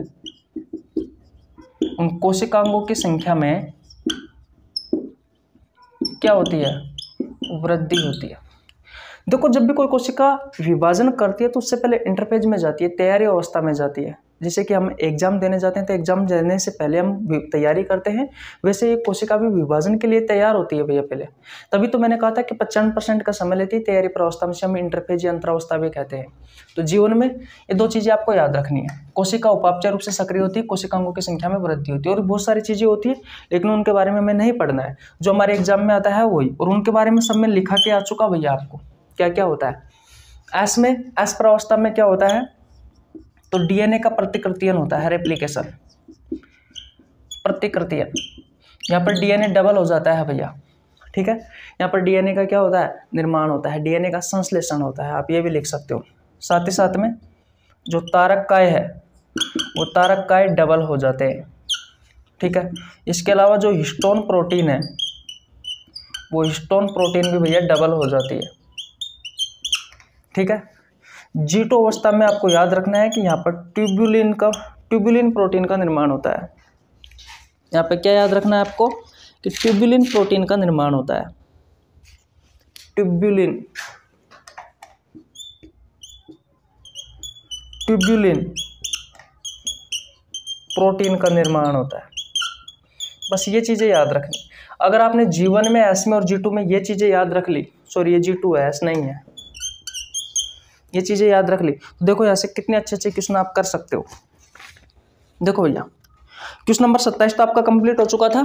उन कोशिकांगों की संख्या में क्या होती है? वृद्धि होती है। देखो जब भी कोई कोशिका विभाजन करती है तो उससे पहले इंटरफेज में जाती है, तैयारी अवस्था में जाती है। जैसे कि हम एग्जाम देने जाते हैं तो एग्जाम देने से पहले हम तैयारी करते हैं, वैसे ये कोशिका भी विभाजन के लिए तैयार होती है भैया पहले। तभी तो मैंने कहा था कि 95% का समय लेती है तैयारी प्रावस्था में, से हम इंटरफेज या अंतरावस्था भी कहते हैं। तो जीवन में ये 2 चीजें आपको याद रखनी है। कोशिका उपापचय रूप से सक्रिय होती है, कोशिकांगों की संख्या में वृद्धि होती है, और बहुत सारी चीजें होती है लेकिन उनके बारे में हमें नहीं पढ़ना है। जो हमारे एग्जाम में आता है वही, और उनके बारे में सब में लिखा के आ चुका भैया आपको क्या क्या होता है। एस प्रावस्था में क्या होता है? तो डीएनए का प्रतिकृतियन होता है, रेप्लिकेशन, प्रतिकृतियन। यहाँ पर डीएनए डबल हो जाता है भैया। ठीक है, यहाँ पर डीएनए का क्या होता है? निर्माण होता है, डीएनए का संश्लेषण होता है, आप ये भी लिख सकते हो। साथ ही साथ में जो तारककाय है वो तारककाय डबल हो जाते हैं। ठीक है, इसके अलावा जो हिस्टोन प्रोटीन है वो हिस्टोन प्रोटीन भी भैया डबल हो जाती है। ठीक है, G2 अवस्था में आपको याद रखना है कि यहाँ पर ट्यूबुलिन प्रोटीन का निर्माण होता है। यहाँ पे क्या याद रखना है आपको कि ट्यूबुलिन प्रोटीन का निर्माण होता है। ट्यूबुलिन प्रोटीन का निर्माण होता है। बस ये चीजें याद रखनी। अगर आपने G1 में, S में और G2 में ये चीजें याद रख ली, सॉरी ये G2 है, S नहीं है, ये चीजें याद रख ली तो देखो यहाँ से कितने अच्छे अच्छे क्वेश्चन आप कर सकते हो। देखो भैया क्वेश्चन नंबर 27 तो आपका कंप्लीट हो चुका था।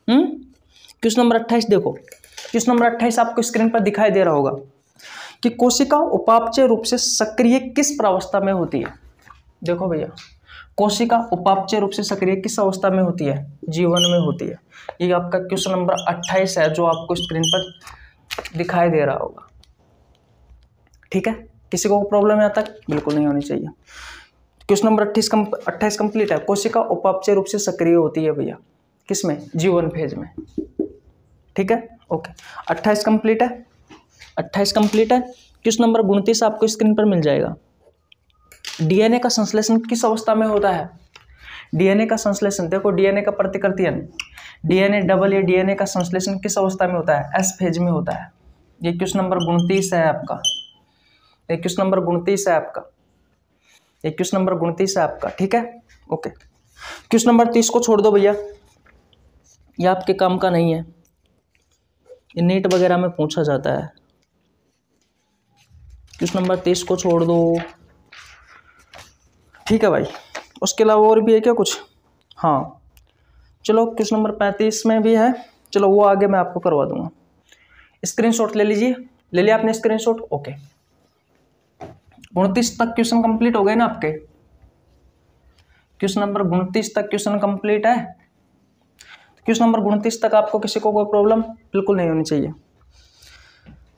क्वेश्चन नंबर 28 देखो, क्वेश्चन नंबर 28 आपको स्क्रीन पर दिखाई दे रहा होगा कि कोशिका उपापचय रूप से सक्रिय किस प्रावस्था में होती है। देखो भैया कोशिका उपापचय रूप से सक्रिय किस अवस्था में होती है? G1 में होती है। ये आपका क्वेश्चन नंबर 28 है जो आपको स्क्रीन पर दिखाई दे रहा होगा। ठीक है, किसी को प्रॉब्लम यहाँ तक बिल्कुल नहीं होनी चाहिए। क्वेश्चन नंबर 28 कंप्लीट है। कोशिका उपापचय रूप से सक्रिय होती है भैया, किसमें? G1 फेज में। ठीक है, ओके। 28 कंप्लीट है, 28 कंप्लीट है। क्वेश्चन नंबर 29 आपको स्क्रीन पर मिल जाएगा। डीएनए का संश्लेषण किस अवस्था में होता है? डीएनए का संश्लेषण, देखो डीएनए का प्रतिकृतियन, डीएनए डबल या डीएनए का संश्लेषण किस अवस्था में होता है? एस फेज में होता है। ये क्वेश्चन नंबर 29 है आपका, ये क्वेश्चन नंबर 29 है आपका, ये क्वेश्चन नंबर 29 है आपका। ठीक है, ओके। क्वेश्चन नंबर 30 को छोड़ दो भैया, ये आपके काम का नहीं है, ये नीट वगैरह में पूछा जाता है। क्वेश्चन नंबर 30 को छोड़ दो, ठीक है भाई। उसके अलावा और भी है क्या कुछ? हाँ चलो, क्वेश्चन नंबर 35 में भी है, चलो वो आगे मैं आपको करवा दूंगा। स्क्रीनशॉट ले लीजिए, ले लिया आपने स्क्रीनशॉट? ओके। 29 तक क्वेश्चन कंप्लीट हो गए ना आपके? क्वेश्चन नंबर 29 तक क्वेश्चन कंप्लीट है। क्वेश्चन नंबर 29 तक आपको किसी को कोई प्रॉब्लम बिल्कुल नहीं होनी चाहिए।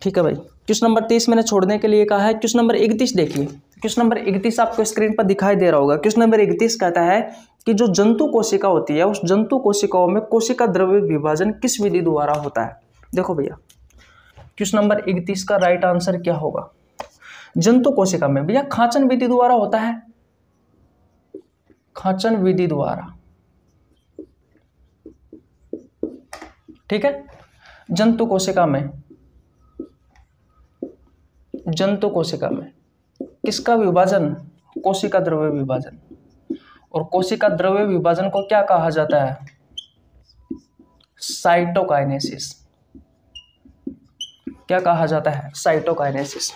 ठीक है भाई। क्वेश्चन नंबर 30 मैंने छोड़ने के लिए कहा है। क्वेश्चन नंबर 31 देखिए, क्वेश्चन नंबर 31 आपको स्क्रीन पर दिखाई दे रहा होगा। क्वेश्चन नंबर 31 कहता है कि जो जंतु कोशिका होती है, उस जंतु कोशिकाओं में कोशिका द्रव्य विभाजन किस विधि द्वारा होता है? देखो भैया, क्वेश्चन नंबर 31 का राइट आंसर क्या होगा? जंतु कोशिका में भैया खांचन विधि द्वारा होता है, खांचन विधि द्वारा। ठीक है, जंतु कोशिका में, जंतु कोशिका में किसका विभाजन? कोशिका द्रव्य विभाजन। और कोशिका द्रव्य विभाजन को क्या कहा जाता है? साइटोकाइनेसिस। क्या कहा जाता है? साइटोकाइनेसिस।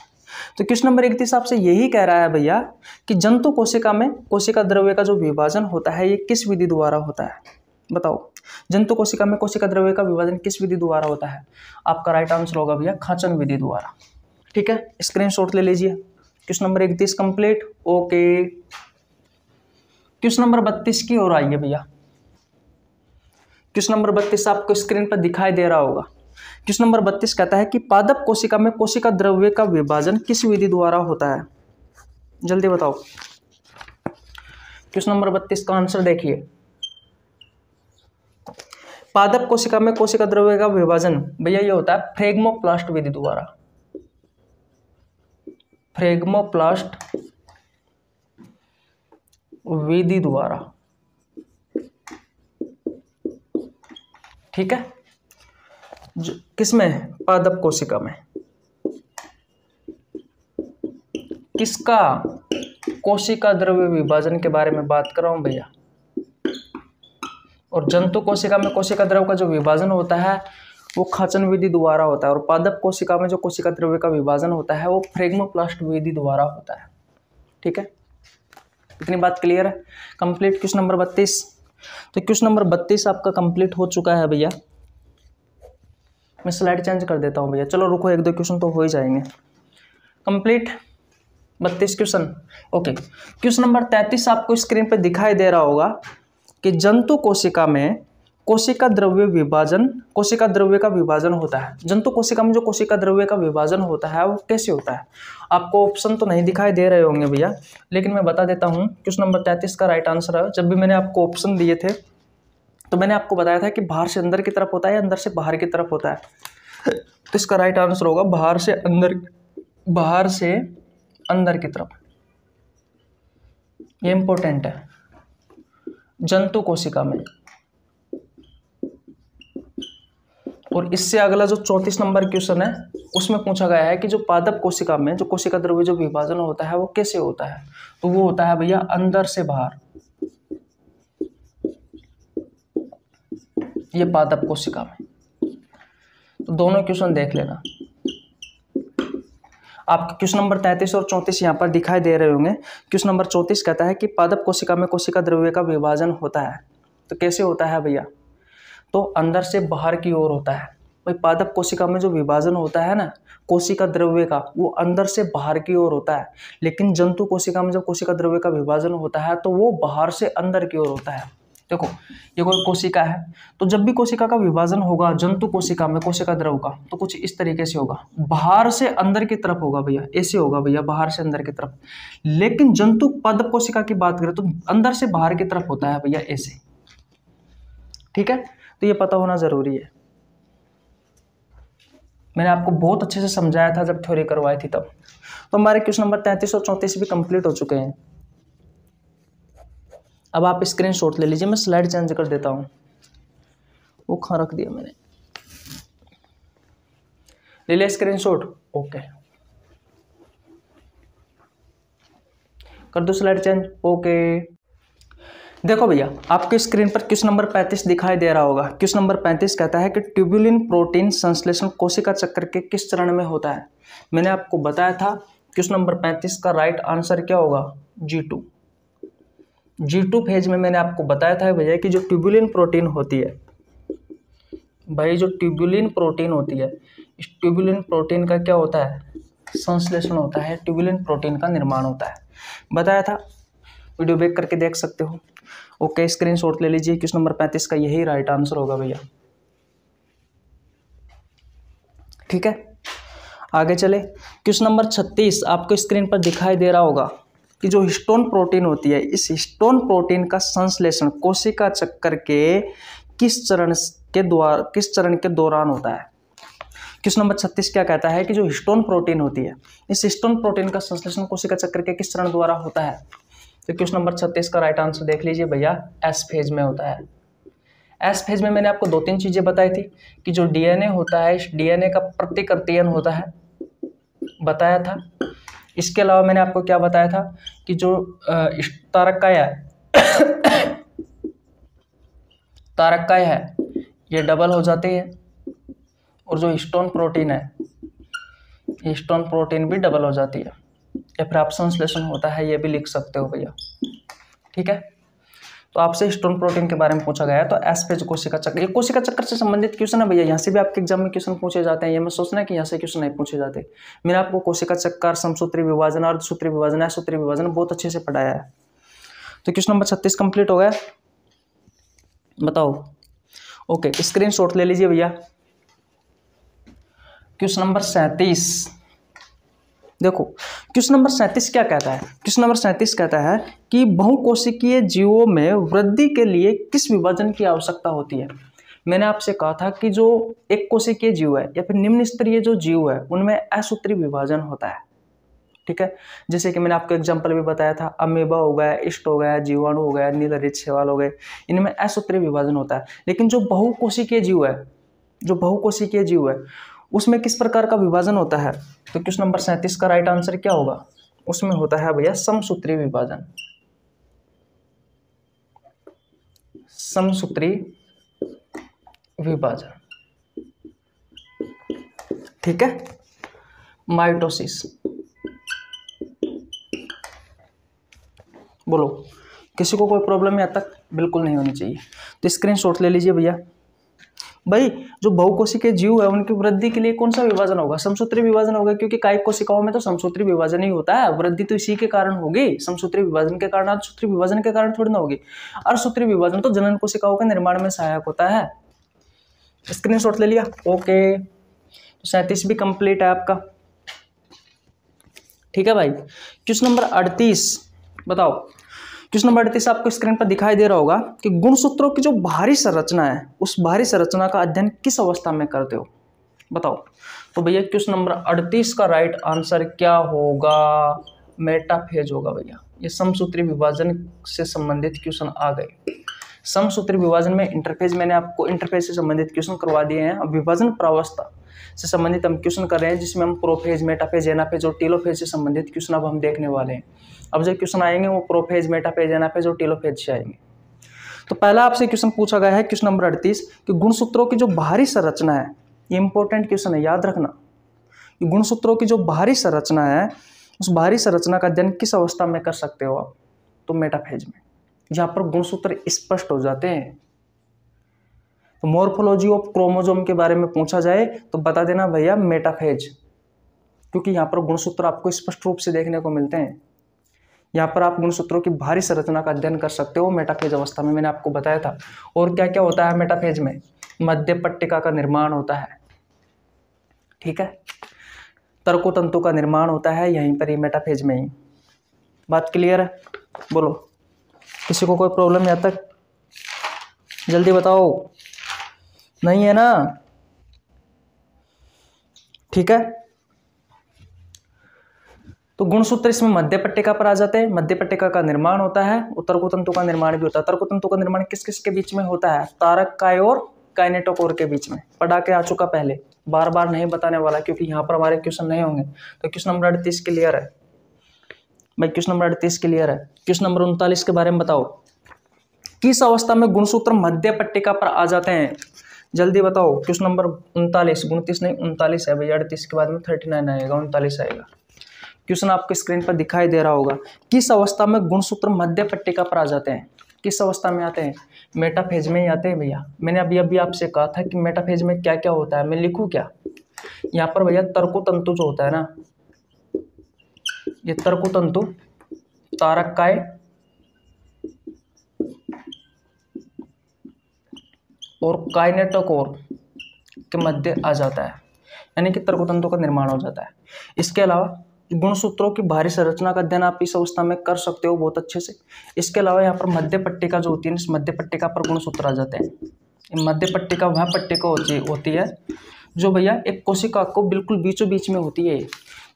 तो क्वेश्चन नंबर 31 आपसे यही कह रहा है भैया कि जंतु कोशिका में कोशिका द्रव्य का जो विभाजन होता है ये किस विधि द्वारा होता है? बताओ, जंतु कोशिका में कोशिका द्रव्य का विभाजन किस विधि द्वारा होता है? आपका राइट आंसर होगा भैया खांचन विधि द्वारा। ठीक है, स्क्रीनशॉट ले लीजिए। Question number 31 complete, okay. Question number 32 की ओर आइए भैया। क्वेश्चन नंबर 32 आपको स्क्रीन पर दिखाई दे रहा होगा। क्वेश्चन नंबर 32 कहता है कि पादप कोशिका में कोशिका द्रव्य का विभाजन किस विधि द्वारा होता है? जल्दी बताओ। क्वेश्चन नंबर 32 का आंसर देखिए। पादप कोशिका में कोशिका द्रव्य का विभाजन भैया ये होता है फ्रेगमोप्लास्ट विधि द्वारा। फ्रेगमोप्लास्ट विधि द्वारा। ठीक है, किसमें? पादप कोशिका में। किसका? कोशिका द्रव्य विभाजन के बारे में बात कर रहा हूं भैया। और जंतु कोशिका में कोशिका द्रव्य का जो विभाजन होता है वो खांचन विधि द्वारा होता है। और पादप कोशिका में जो कोशिका द्रव्य का विभाजन होता है वो फ्रेगमोप्लास्ट विधि द्वारा होता है। ठीक है, इतनी बात क्लियर है? Complete question number 32। तो क्वेश्चन नंबर 32 आपका कंप्लीट हो चुका है भैया। मैं स्लाइड चेंज कर देता हूं भैया, चलो रुको, एक दो क्वेश्चन तो हो ही जाएंगे। Complete 32 question, okay. Question number 33 आपको स्क्रीन पे दिखाई दे रहा होगा कि जंतु कोशिका में कोशिका द्रव्य विभाजन, कोशिका द्रव्य का विभाजन होता है। जंतु कोशिका में जो कोशिका द्रव्य का विभाजन होता है वो कैसे होता है? आपको ऑप्शन तो नहीं दिखाई दे रहे होंगे भैया, लेकिन मैं बता देता हूँ। क्वेश्चन नंबर 33 का राइट आंसर है, जब भी मैंने आपको ऑप्शन दिए थे तो मैंने आपको बताया था कि बाहर से अंदर की तरफ होता है या अंदर से बाहर की तरफ होता है। तो इसका राइट आंसर होगा बाहर से अंदर, बाहर से अंदर की तरफ। ये इंपॉर्टेंट है। जंतु कोशिका में। और इससे अगला जो 34 नंबर क्वेश्चन है उसमें पूछा गया है कि जो पादप कोशिका में जो कोशिका द्रव्य जो विभाजन होता है वो कैसे होता है? तो वो होता है भैया अंदर से बाहर। ये पादप कोशिका में। तो दोनों क्वेश्चन देख लेना। आपके क्वेश्चन नंबर 33 और 34 यहाँ पर दिखाई दे रहे होंगे। क्वेश्चन नंबर 34 कहता है कि पादप कोशिका में कोशिका द्रव्य का विभाजन होता है। तो कैसे होता है भैया? तो अंदर से बाहर की ओर होता है। भाई पादप कोशिका में जो विभाजन होता है ना कोशिका द्रव्य का, वो अंदर से बाहर की ओर होता है। लेकिन जंतु कोशिका में जब कोशिका द्रव्य का विभाजन होता है तो वो बाहर से अंदर की ओर होता है। देखो ये कोई कोशिका है, तो जब भी कोशिका का विभाजन होगा जंतु कोशिका में कोशिका द्रव का, तो कुछ इस तरीके से होगा, बाहर से अंदर की तरफ होगा भैया, ऐसे होगा भैया, बाहर से अंदर की तरफ। लेकिन जंतु पादप कोशिका की बात करें तो अंदर से बाहर की तरफ होता है भैया, ऐसे। ठीक है, तो ये पता होना जरूरी है। मैंने आपको बहुत अच्छे से समझाया था जब थ्योरी करवाई थी तब। तो हमारे क्वेश्चन नंबर 33 और 34 भी कंप्लीट हो चुके हैं। अब आप स्क्रीनशॉट ले लीजिए, मैं स्लाइड चेंज कर देता हूँ, वो कहाँ रख दिया मैंने, ले लिया स्क्रीनशॉट, ओके कर दो स्लाइड चेंज, ओके। देखो भैया आपके स्क्रीन पर क्वेश्चन नंबर 35 दिखाई दे रहा होगा। क्वेश्चन नंबर 35 कहता है कि ट्यूबुलिन प्रोटीन संश्लेषण कोशिका चक्र के किस चरण में होता है। मैंने आपको बताया था क्वेश्चन नंबर 35 का राइट आंसर क्या होगा, G2 फेज में। मैंने आपको बताया था भैया कि जो ट्यूबुलिन प्रोटीन होती है भाई, जो ट्यूबुलिन प्रोटीन होती है, इस ट्यूबुलिन प्रोटीन का क्या होता है, संश्लेषण होता है, ट्यूबुलिन प्रोटीन का निर्माण होता है, बताया था, वीडियो बैक करके देख सकते हो। ओके स्क्रीनशॉट ले लीजिए, क्वेश्चन नंबर 35 का यही राइट आंसर होगा भैया। ठीक है, आगे चले। क्वेश्चन नंबर 36 आपको स्क्रीन पर दिखाई दे रहा होगा कि जो हिस्टोन प्रोटीन होती है, इस हिस्टोन प्रोटीन का संश्लेषण कोशिका चक्कर के किस चरण के दौरान होता है। क्वेश्चन नंबर 36 क्या कहता है कि जो हिस्टोन प्रोटीन होती है, इस हिस्टोन प्रोटीन का संश्लेषण कोशिका चक्र के किस चरण द्वारा होता है। तो क्वेश्चन नंबर 36 का राइट आंसर देख लीजिए भैया, एस फेज में होता है। एस फेज में मैंने आपको 2-3 चीजें बताई थी कि जो डीएनए होता है, इस डीएनए का प्रतिकृतियन होता है, बताया था। इसके अलावा मैंने आपको क्या बताया था कि जो तारकाय है ये डबल हो जाती है, और जो हिस्टोन प्रोटीन है, हिस्टोन प्रोटीन भी डबल हो जाती है, या फिर आप संश्लेषण होता है ये भी लिख सकते हो भैया। ठीक है, तो आपसे हिस्टोन प्रोटीन के बारे में पूछा गया है, तो एस फेज कोशिका चक्र, ये कोशिका चक्र से संबंधित क्वेश्चन है भैया। यहाँ से भी आपके एग्जाम में क्वेश्चन पूछे जाते हैं, ये मैं सोचना है कि यहाँ से क्वेश्चन नहीं पूछे जाते। मैंने आपको कोशिका चक्र, समसूत्री विभाजन, अर्धसूत्री विभाजन, असूत्री विभाजन बहुत अच्छे से पढ़ाया है। तो क्वेश्चन नंबर 36 कंप्लीट हो गया, बताओ। ओके स्क्रीनशॉट ले लीजिए भैया। क्वेश्चन नंबर 37 देखो, क्वेश्चन नंबर 37 क्या कहता है। क्वेश्चन नंबर 37 कहता है कि बहुकोशिकीय जीवों में वृद्धि के लिए किस विभाजन की आवश्यकता होती है। मैंने आपसे कहा था कि जो एक कोशिकीय जीव है या फिर निम्न स्तरीय जो जीव है उनमें असूत्री विभाजन होता है। ठीक है, जैसे कि मैंने आपको एग्जांपल भी बताया था, अमीबा हो गया, ईस्ट हो गया, जीवाणु हो गया, नीलहरित शैवाल हो गए, इनमें असूत्री विभाजन होता है। लेकिन जो बहुकोशिकीय जीव है, जो बहुकोशिकीय जीव है उसमें किस प्रकार का विभाजन होता है। तो क्वेश्चन नंबर 37 का राइट आंसर क्या होगा, उसमें होता है भैया समसूत्री विभाजन। समसूत्री विभाजन, ठीक है। माइटोसिस, बोलो किसी को कोई प्रॉब्लम यहाँ तक बिल्कुल नहीं होनी चाहिए। तो स्क्रीनशॉट ले लीजिए भैया। भाई जो बहुकोशिकीय जीव है उनकी वृद्धि के लिए कौन सा विभाजन होगा, समसूत्री विभाजन होगा, क्योंकि कायिक कोशिकाओं में तो समसूत्री विभाजन ही होता है। वृद्धि तो इसी के कारण होगी, समसूत्री विभाजन के कारण, अर्धसूत्री विभाजन के कारण थोड़ी ना होगी। अर्धसूत्री विभाजन तो जनन कोशिकाओं के निर्माण में सहायक होता है। स्क्रीनशॉट ले लिया, ओके। तो 37 भी कंप्लीट है आपका, ठीक है भाई। क्वेश्चन नंबर 38 बताओ। क्वेश्चन नंबर 38 आपको स्क्रीन पर दिखाई दे रहा होगा कि गुणसूत्रों की जो बाहरी संरचना है उस बाहरी संरचना का अध्ययन किस अवस्था में करते हो, बताओ। तो भैया क्वेश्चन नंबर 38 का राइट आंसर क्या होगा, मेटाफेज होगा भैया। ये समसूत्री विभाजन से संबंधित क्वेश्चन आ गए। समसूत्री विभाजन में इंटरफेज, मैंने आपको इंटरफेज से संबंधित क्वेश्चन करवा दिए हैं। अब विभाजन प्रावस्था से संबंधित हम क्वेश्चन कर रहे हैं, जिसमें हम प्रोफेज, मेटाफेज, एनाफेज और टेलोफेज से संबंधित क्वेश्चन अब हम देखने वाले हैं। अब जो क्वेश्चन आएंगे वो प्रोफेज, मेटाफेज, एनाफेज और टेलोफेज से आएंगे। तो पहला आपसे क्वेश्चन पूछा गया है क्वेश्चन नंबर 38 कि गुणसूत्रों की जो बाहरी संरचना है, ये इंपॉर्टेंट क्वेश्चन है, याद रखना। गुणसूत्रों की जो बाहरी संरचना है उस बाहरी संरचना का अध्ययन किस अवस्था में कर सकते हो आप, तो मेटाफेज में, जहां पर गुणसूत्र स्पष्ट हो जाते हैं। तो मॉर्फोलॉजी ऑफ क्रोमोसोम के बारे में पूछा जाए तो बता देना भैया मेटाफेज, क्योंकि यहाँ पर गुणसूत्र आपको स्पष्ट रूप से देखने को मिलते हैं। यहाँ पर आप गुणसूत्रों की भारी संरचना का अध्ययन कर सकते हो मेटाफेज अवस्था में, मैंने आपको बताया था। और क्या क्या होता है मेटाफेज में? मध्य पट्टिका का निर्माण होता है, ठीक है, तर्कोतंतु का निर्माण होता है यहीं पर ही मेटाफेज में ही। बात क्लियर है? बोलो, किसी को कोई प्रॉब्लम यहाँ तक? जल्दी बताओ, नहीं है ना? ठीक है, तो गुणसूत्र इसमें मध्य पट्टिका पर आ जाते हैं। मध्य पट्टिका का निर्माण होता है और तर्कोतंतु का निर्माण भी होता है। तर्कोतंतु का निर्माण किस किस के बीच में होता है? तारक काय और काइनेटोकोर के बीच में। पढ़ा के आ चुका पहले, बार बार नहीं बताने वाला, क्योंकि यहाँ पर हमारे क्वेश्चन नहीं होंगे। तो क्वेश्चन नंबर 38 क्लियर है भाई? क्वेश्चन नंबर 38 क्लियर है? क्वेश्चन नंबर 39 के बारे में बताओ, किस अवस्था में गुणसूत्र मध्य पट्टिका पर आ जाते हैं? जल्दी बताओ। क्वेश्चन नंबर 39, 29 नहीं 39 है भैया, 38 के बाद में 39 आएगा, 39 आएगा। क्वेश्चन आपके स्क्रीन पर दिखाई दे रहा होगा। किस अवस्था में गुणसूत्र मध्य पट्टिका पर आ जाते हैं? किस अवस्था में आते हैं? मेटाफेज में ही आते हैं भैया। मैंने अभी आपसे कहा था कि मेटाफेज में क्या क्या होता है, मैं लिखूं क्या? यहाँ पर भैया तर्कोतंतु जो होता है ना, ये तर्कोतंतु तारक काय और काइनेटोकोर के मध्य आ जाता है, यानी कि तर्कोतंतु का निर्माण हो जाता है। इसके अलावा गुणसूत्रों की भारी संरचना का अध्ययन आप इस अवस्था में कर सकते हो बहुत अच्छे से। इसके अलावा यहाँ पर मध्य पट्टिका जो होती है, इस मध्य पट्टिका पर गुणसूत्र आ जाते हैं। मध्य पट्टिका वह पट्टिका होती है जो भैया एक कोशिका को बिल्कुल बीचों बीच में होती है।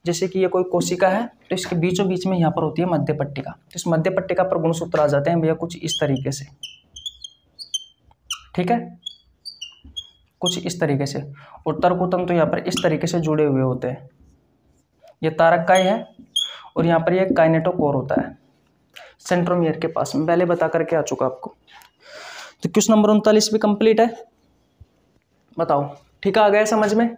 जैसे कि ये कोई कोशिका है तो इसके बीचों बीच में यहाँ पर होती है मध्य पट्टिका। तो इस मध्य पट्टिका पर गुणसूत्र आ जाते हैं भैया कुछ इस तरीके से, ठीक है, कुछ इस तरीके से। और तर्कोतंतु यहाँ पर इस तरीके से जुड़े हुए होते हैं। ये तारक काय है और यहाँ पर ये काइनेटोकोर होता है सेंट्रोमियर के पास में, पहले बता करके आ चुका आपको। तो क्वेश्चन नंबर 39 भी कंप्लीट है। बताओ, ठीक आ गया समझ में?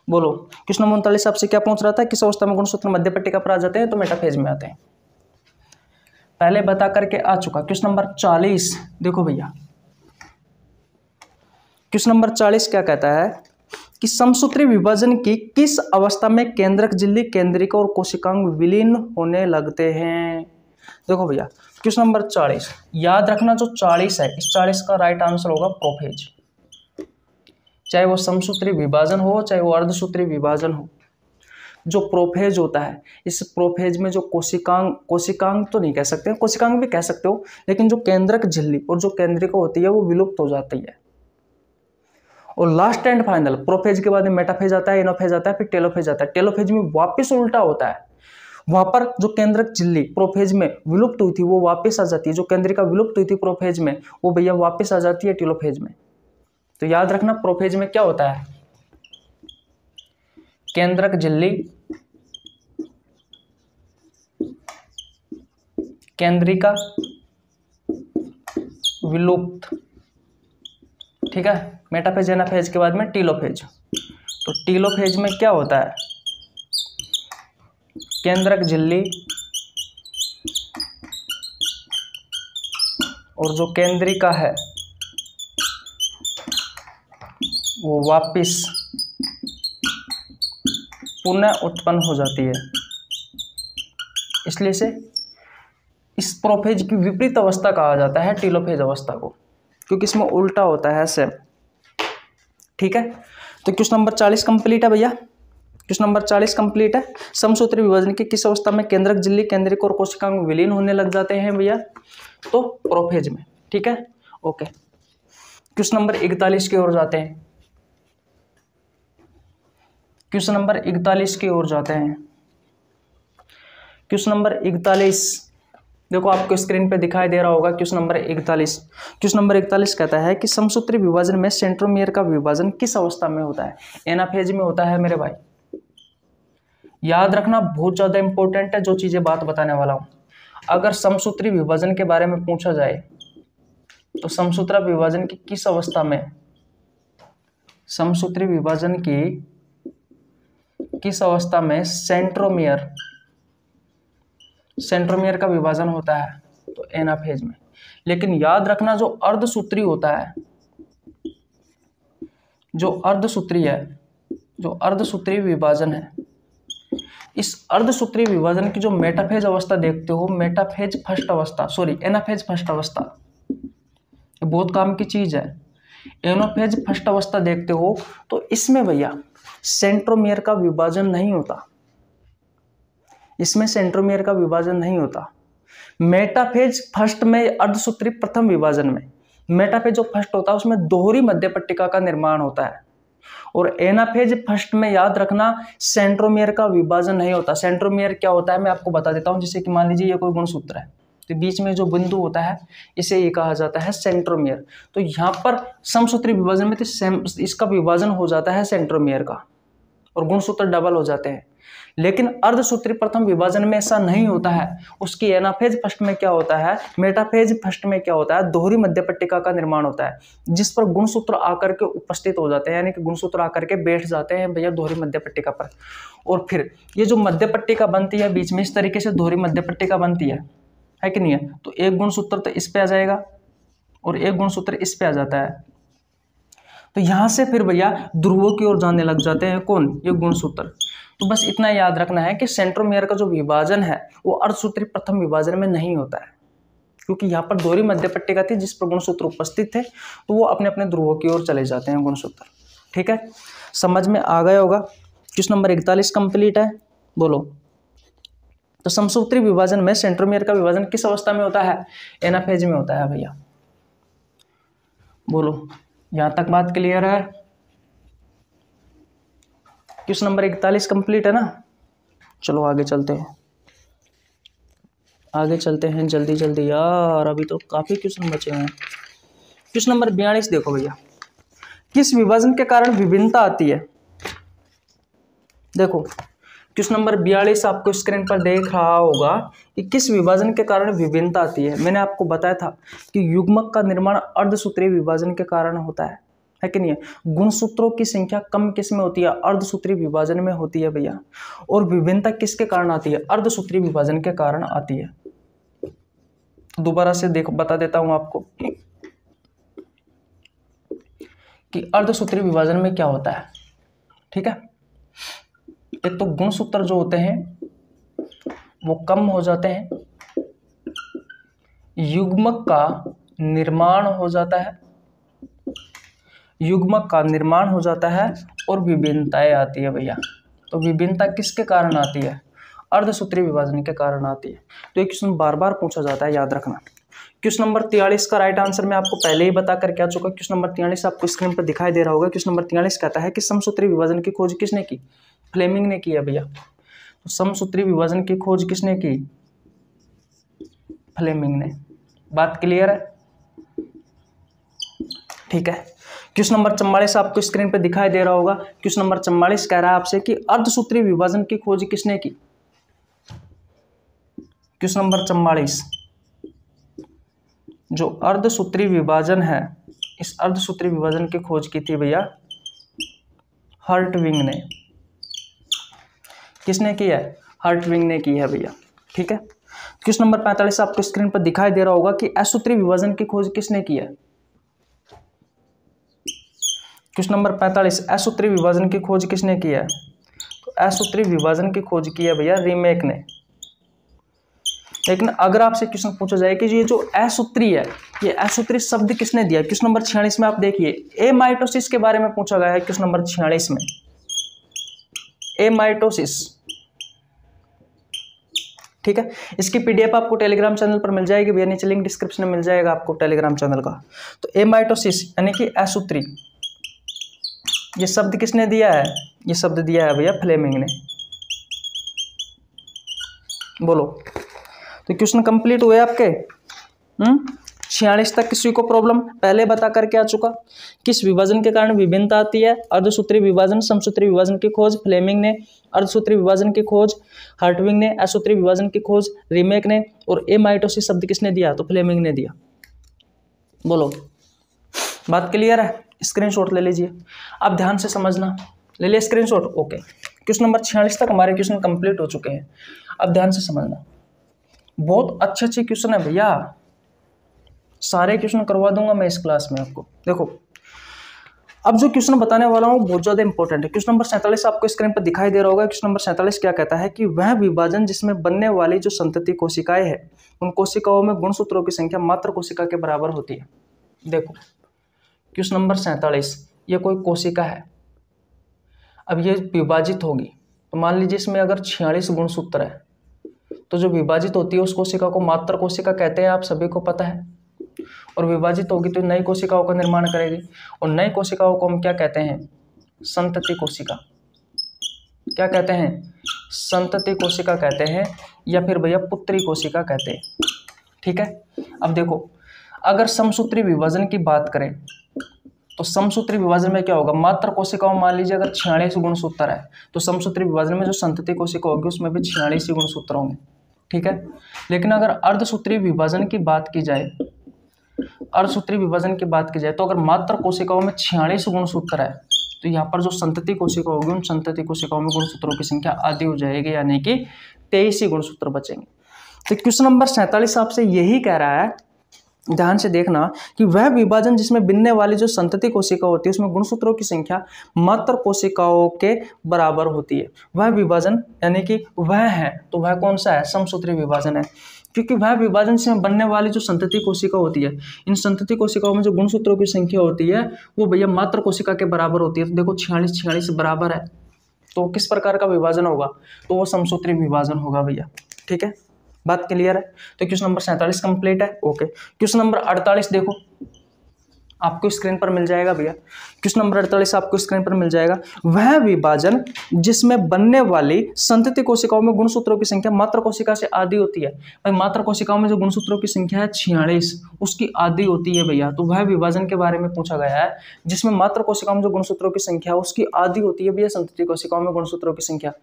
बोलो, क्वेश्चन नंबर 39 आपसे क्या पूछ रहा था? किस अवस्था में गुणसूत्र मध्य पट्टिका पर आ जाते हैं? तो मेटाफेज में आते हैं, पहले बता करके आ चुका। क्वेश्चन नंबर 40 देखो भैया, क्वेश्चन नंबर 40 क्या कहता है कि समसूत्री विभाजन की किस अवस्था में केंद्रक झिल्ली, केंद्रिका और कोशिकांग विलीन होने लगते हैं? देखो भैया, क्वेश्चन नंबर 40 याद रखना, जो 40 है, इस 40 का राइट आंसर होगा प्रोफेज। चाहे वो समसूत्री विभाजन हो, चाहे वो अर्धसूत्री विभाजन हो, जो प्रोफेज होता है, इस प्रोफेज में जो कोशिकांग तो नहीं कह सकते, कोशिकांग भी कह सकते हो, लेकिन जो केंद्रक झिल्ली और जो केंद्रिका होती है वो विलुप्त हो जाती है। और लास्ट एंड फाइनल प्रोफेज के बाद में मेटाफेज आता है, एनोफेज आता है, फिर टेलोफेज आता है। टेलोफेज में वापस उल्टा होता है, वहां पर जो केंद्रक झिल्ली प्रोफेज में विलुप्त हुई थी वो वापस आ जाती है, जो केंद्रिका विलुप्त हुई थी प्रोफेज में वो भैया वापस आ जाती है टेलोफेज में। तो याद रखना, प्रोफेज में क्या होता है? केंद्रक झिल्ली, केंद्रिका विलुप्त, ठीक है। मेटाफेज एनाफेज के बाद में टीलोफेज। तो टीलोफेज में क्या होता है? केंद्रक झिल्ली और जो केंद्रिका है वो वापिस पुनः उत्पन्न हो जाती है। इसलिए से इस प्रोफेज की विपरीत अवस्था कहा जाता है टीलोफेज अवस्था को, क्योंकि इसमें उल्टा होता है सेम, ठीक है। तो क्वेश्चन नंबर 40 कंप्लीट है भैया, क्वेश्चन नंबर 40 कंप्लीट है। समसूत्री विभाजन की किस अवस्था में केंद्रक झिल्ली, केंद्रिका और कोशिकांग विलीन होने लग जाते हैं भैया? तो प्रोफेज में, ठीक है, ओके। क्वेश्चन नंबर 41 की ओर जाते हैं, क्वेश्चन नंबर 41 की ओर जाते हैं। क्वेश्चन नंबर 41 देखो आपको स्क्रीन पे दिखाई दे रहा होगा। क्वेश्चन नंबर 41, क्वेश्चन नंबर 41 कहता है कि समसूत्री विभाजन में सेंट्रोमियर का विभाजन किस अवस्था में होता है? एनाफेज में होता है मेरे भाई। याद रखना, बहुत ज्यादा इंपॉर्टेंट है जो चीजें बात बताने वाला हूं। अगर समसूत्री विभाजन के बारे में पूछा जाए तो समसूत्र विभाजन की किस अवस्था में, समसूत्री विभाजन की किस अवस्था में सेंट्रोमियर का विभाजन होता है? तो एनाफेज में। लेकिन याद रखना, जो अर्धसूत्री होता है, जो अर्धसूत्री विभाजन है, इस अर्धसूत्रीय विभाजन की जो मेटाफेज अवस्था देखते हो, मेटाफेज फर्स्ट अवस्था, सॉरी एनाफेज फर्स्ट अवस्था, ये बहुत काम की चीज है। एनाफेज फर्स्ट अवस्था देखते हो तो इसमें भैया सेंट्रोमियर का विभाजन नहीं होता, इसमें सेंट्रोमियर का विभाजन नहीं होता। मेटाफेज फर्स्ट में अर्धसूत्री प्रथम विभाजन में मेटाफेज जो फर्स्ट होता है उसमें दोहरी मध्य पट्टिका का निर्माण होता है, और एनाफेज फर्स्ट में याद रखना सेंट्रोमियर का विभाजन नहीं होता। सेंट्रोमियर क्या होता है मैं आपको बता देता हूं। जैसे कि मान लीजिए ये कोई गुणसूत्र है, तो बीच में जो बिंदु होता है इसे ये कहा जाता है सेंट्रोमियर। तो यहाँ पर समसूत्री विभाजन में तो इसका विभाजन हो जाता है सेंट्रोमियर का और गुणसूत्र डबल हो जाते हैं। लेकिन अर्धसूत्री प्रथम विभाजन में ऐसा नहीं होता है। उसकी एनाफेज फर्स्ट में क्या होता है, मेटाफेज फर्स्ट में क्या होता है, दोहरी मध्य पट्टिका का निर्माण होता है जिस पर गुणसूत्र आकर के उपस्थित हो जाते हैं, यानी कि गुणसूत्र आकर के बैठ जाते हैं भैया दोहरी मध्य पट्टिका पर। और फिर ये जो मध्य पट्टिका बनती है बीच में, इस तरीके से दोहरी मध्य पट्टिका बनती है कि नहीं है। तो एक गुणसूत्र तो इस पे आ जाएगा और एक गुणसूत्र इस पे आ जाता है। तो यहां से फिर भैया ध्रुवों की ओर जाने लग जाते हैं कौन, ये गुणसूत्र। तो बस इतना याद रखना है कि सेंट्रोमियर का जो विभाजन है वो अर्धसूत्री प्रथम विभाजन में नहीं होता है, क्योंकि यहाँ पर दोहरी मध्य पट्टिका थी जिस पर गुणसूत्र उपस्थित थे, तो वो अपने अपने ध्रुवों की ओर चले जाते हैं गुणसूत्र। ठीक है, समझ में आ गया होगा। क्वेश्चन नंबर 41 कंप्लीट है। बोलो, तो समसूत्री विभाजन में सेंट्रोमियर का विभाजन किस अवस्था में होता है, एनाफेज में होता है भैया। बोलो, यहां तक बात क्लियर है। क्वेश्चन नंबर 41 कंप्लीट है ना। चलो आगे चलते हैं, आगे चलते हैं जल्दी जल्दी यार, अभी तो काफी क्वेश्चन बचे हैं। क्वेश्चन नंबर 42 देखो भैया, किस विभाजन के कारण विभिन्नता आती है। देखो क्वेश्चन नंबर 42 आपको स्क्रीन पर देख रहा होगा कि किस विभाजन के कारण विभिन्नता आती है। मैंने आपको बताया था कि युग्मक का निर्माण अर्धसूत्रीय विभाजन के कारण होता है कि नहीं है। गुणसूत्रों की संख्या कम किस में होती है, अर्धसूत्रीय विभाजन में होती है भैया। और विभिन्नता किसके कारण आती है, अर्धसूत्रीय विभाजन के कारण आती है। दोबारा से देखो बता देता हूं आपको कि अर्धसूत्रीय विभाजन में क्या होता है। ठीक है, एक तो गुणसूत्र जो होते हैं वो कम हो जाते हैं, युग्मक का निर्माण हो जाता है, युग्मक का निर्माण हो जाता है और विभिन्नताएं आती है भैया। तो विभिन्नता किसके कारण आती है, अर्धसूत्रीय विभाजन के कारण आती है। तो ये क्वेश्चन बार बार पूछा जाता है, याद रखना। क्वेश्चन नंबर 43 का राइट आंसर मैं आपको पहले ही बता कर क्या चुका। क्वेश्चन नंबर 43 आपको स्क्रीन पर दिखाई दे रहा होगा। क्वेश्चन नंबर 43 कहता है कि समसूत्री विभाजन की खोज किसने की, फ्लेमिंग ने की है भैया। तो समसूत्री विभाजन की खोज किसने की, फ्लेमिंग ने। बात क्लियर है, ठीक है। क्वेश्चन नंबर 44 आपको स्क्रीन पे दिखाई दे रहा होगा। क्वेश्चन नंबर 44 कह रहा है आपसे कि अर्धसूत्रीय विभाजन की खोज किसने की। क्वेश्चन नंबर 44, जो अर्धसूत्रीय विभाजन है, इस अर्धसूत्रीय विभाजन की खोज की थी भैया हर्टविंग ने। किसने की है, हर्टविंग ने की है भैया। ठीक है। क्वेश्चन नंबर 45 आपको स्क्रीन पर दिखाई दे रहा होगा कि असूत्रीय विभाजन की खोज किसने की है। क्वेश्चन नंबर 45, असूत्रीय विभाजन की खोज किसने की है। तो असूत्रीय विभाजन की खोज की है भैया रीमेक ने। लेकिन अगर आपसे क्वेश्चन पूछा जाए कि ये जो असूत्रीय है, ये असूत्रीय शब्द किसने दिया, क्वेश्चन नंबर 46 में आप देखिए एमाइटोसिस के बारे में पूछा गया है। क्वेश्चन नंबर 46 में एमाइटोसिस। ठीक है, इसकी पीडीएफ आपको टेलीग्राम चैनल पर मिल जाएगी भैया, नीचे लिंक डिस्क्रिप्शन में मिल जाएगा आपको टेलीग्राम चैनल का। तो एमाइटोसिस यानी कि असूत्रीय, ये शब्द किसने दिया है, ये शब्द दिया है भैया फ्लेमिंग ने। बोलो, तो क्वेश्चन कंप्लीट हुए आपके। 46 तक किसी को प्रॉब्लम पहले बता करके आ चुका। किस विभाजन के कारण विभिन्नता आती है, अर्धसूत्रीय विभाजन, समसूत्रीय विभाजन की खोज फ्लेमिंग ने, अर्धसूत्रीय विभाजन की खोज हर्टविंग ने, असूत्रीय विभाजन की खोज रीमेक ने, और एमाइटोसिस शब्द किसने दिया, तो फ्लेमिंग ने दिया। बोलो, बात क्लियर है। स्क्रीनशॉट ले लीजिए, आप ध्यान से समझना। ले लिया स्क्रीनशॉट, ओके। क्वेश्चन नंबर 46 तक हमारे क्वेश्चन कंप्लीट हो चुके हैं। अब ध्यान से समझना, बहुत अच्छे अच्छे क्वेश्चन है भैया, सारे क्वेश्चन करवा दूंगा मैं इस क्लास में आपको। देखो, अब जो क्वेश्चन बताने वाला हूँ बहुत ज़्यादा इंपॉर्टेंट है। क्वेश्चन नंबर 47 आपको स्क्रीन पर दिखाई दे रहा होगा। क्वेश्चन नंबर 47 क्या कहता है कि वह विभाजन जिसमें बनने वाली जो संतति कोशिकाएं हैं उन कोशिकाओं में गुणसूत्रों की संख्या मात्र कोशिका के बराबर होती है। देखो क्वेश्चन नंबर 47, ये कोई कोशिका है, अब ये विभाजित होगी तो मान लीजिए इसमें अगर 46 गुणसूत्र है तो जो विभाजित होती है उस कोशिका को मात्र कोशिका कहते हैं, आप सभी को पता है। और विभाजित होगी तो नई कोशिकाओं का निर्माण करेगी और नई कोशिकाओं को हम क्या कहते हैं? संतति कोशिका। क्या कहते हैं? संतति कोशिका कहते हैं या फिर भैया पुत्री कोशिका कहते हैं। ठीक है, अब देखो अगर समसूत्री विभाजन की बात करें तो समसूत्री विभाजन में क्या होगा? मात्र कोशिकाओं मान लीजिए अगर 46 गुणसूत्र है तो समसूत्री विभाजन में जो संतति कोशिका होगी उसमें भी 46 ही गुणसूत्र होंगे। ठीक है, लेकिन अगर अर्धसूत्री विभाजन की बात की जाए, अर्धसूत्री विभाजन की बात की जाए तो अगर मात्र कोशिकाओं में 46 गुणसूत्र है तो यहाँ पर जो संतति कोशिका होगी उन संतति कोशिकाओं में गुणसूत्रों की संख्या आधी हो जाएगी, यानी कि 23 ही गुणसूत्र बचेंगे। तो क्वेश्चन नंबर 47 आपसे यही कह रहा है, ध्यान से देखना, कि वह विभाजन जिसमें बनने वाली जो संतति कोशिका होती है उसमें गुणसूत्रों की संख्या मात्र कोशिकाओं के बराबर होती है। वह विभाजन यानी कि वह है, तो वह कौन सा है? समसूत्री विभाजन है, क्योंकि वह विभाजन से बनने वाली जो संतति कोशिका होती है, इन संतति कोशिकाओं में जो गुणसूत्रों की संख्या होती है वो भैया मात्र कोशिका के बराबर होती है। तो देखो 46 बराबर है तो किस प्रकार का विभाजन होगा? तो वो समसूत्री विभाजन होगा भैया। ठीक है, बात क्लियर है? तो क्वेश्चन नंबर 47 कंप्लीट है। ओके, क्वेश्चन नंबर 48 देखो आपको स्क्रीन पर मिल जाएगा भैया। क्वेश्चन नंबर 48 आपको स्क्रीन पर मिल जाएगा। वह विभाजन जिसमें बनने वाली संतति कोशिकाओं में गुणसूत्रों की संख्या मात्र कोशिका से आधी होती है। भाई मात्र कोशिकाओं में जो गुणसूत्रों की संख्या है 46, उसकी आधी होती है भैया। तो वह विभाजन के बारे में पूछा गया है जिसमें मात्र कोशिकाओं में जो गुणसूत्रों की संख्या है उसकी आधी होती है भैया संतति कोशिकाओं में गुणसूत्रों की संख्या,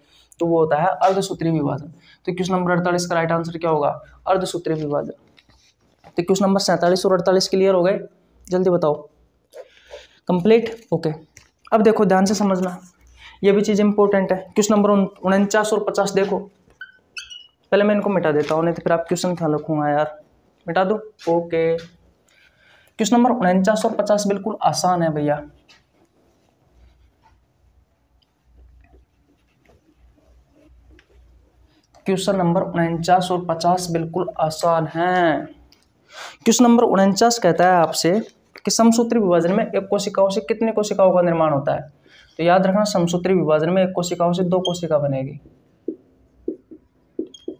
तो वो होता है अर्धसूत्री विभाजन। तो क्वेश्चन नंबर 48 का राइट आंसर क्या होगा? अर्धसूत्री विभाजन। तो क्वेश्चन नंबर 47 और 48 क्लियर हो गए? जल्दी बताओ। कंप्लीट? ओके, अब देखो ध्यान से समझना, ये भी चीज़ इंपॉर्टेंट है। क्वेश्चन नंबर 49 और 50 देखो, पहले मैं इनको मिटा देता हूँ नहीं तो फिर आप क्वेश्चन ख्याल रखूँगा यार, मिटा दो। ओके, क्वेश्चन नंबर 49 और 50 बिल्कुल आसान है भैया। क्वेश्चन नंबर 49 और 50 बिल्कुल आसान है। क्वेश्चन नंबर 49 कहता है आपसे कि समसूत्री विभाजन में एक कोशिकाओं से कितनी कोशिकाओं का निर्माण होता है? तो याद रखना समसूत्री विभाजन में एक कोशिकाओं से 2 कोशिका बनेगी।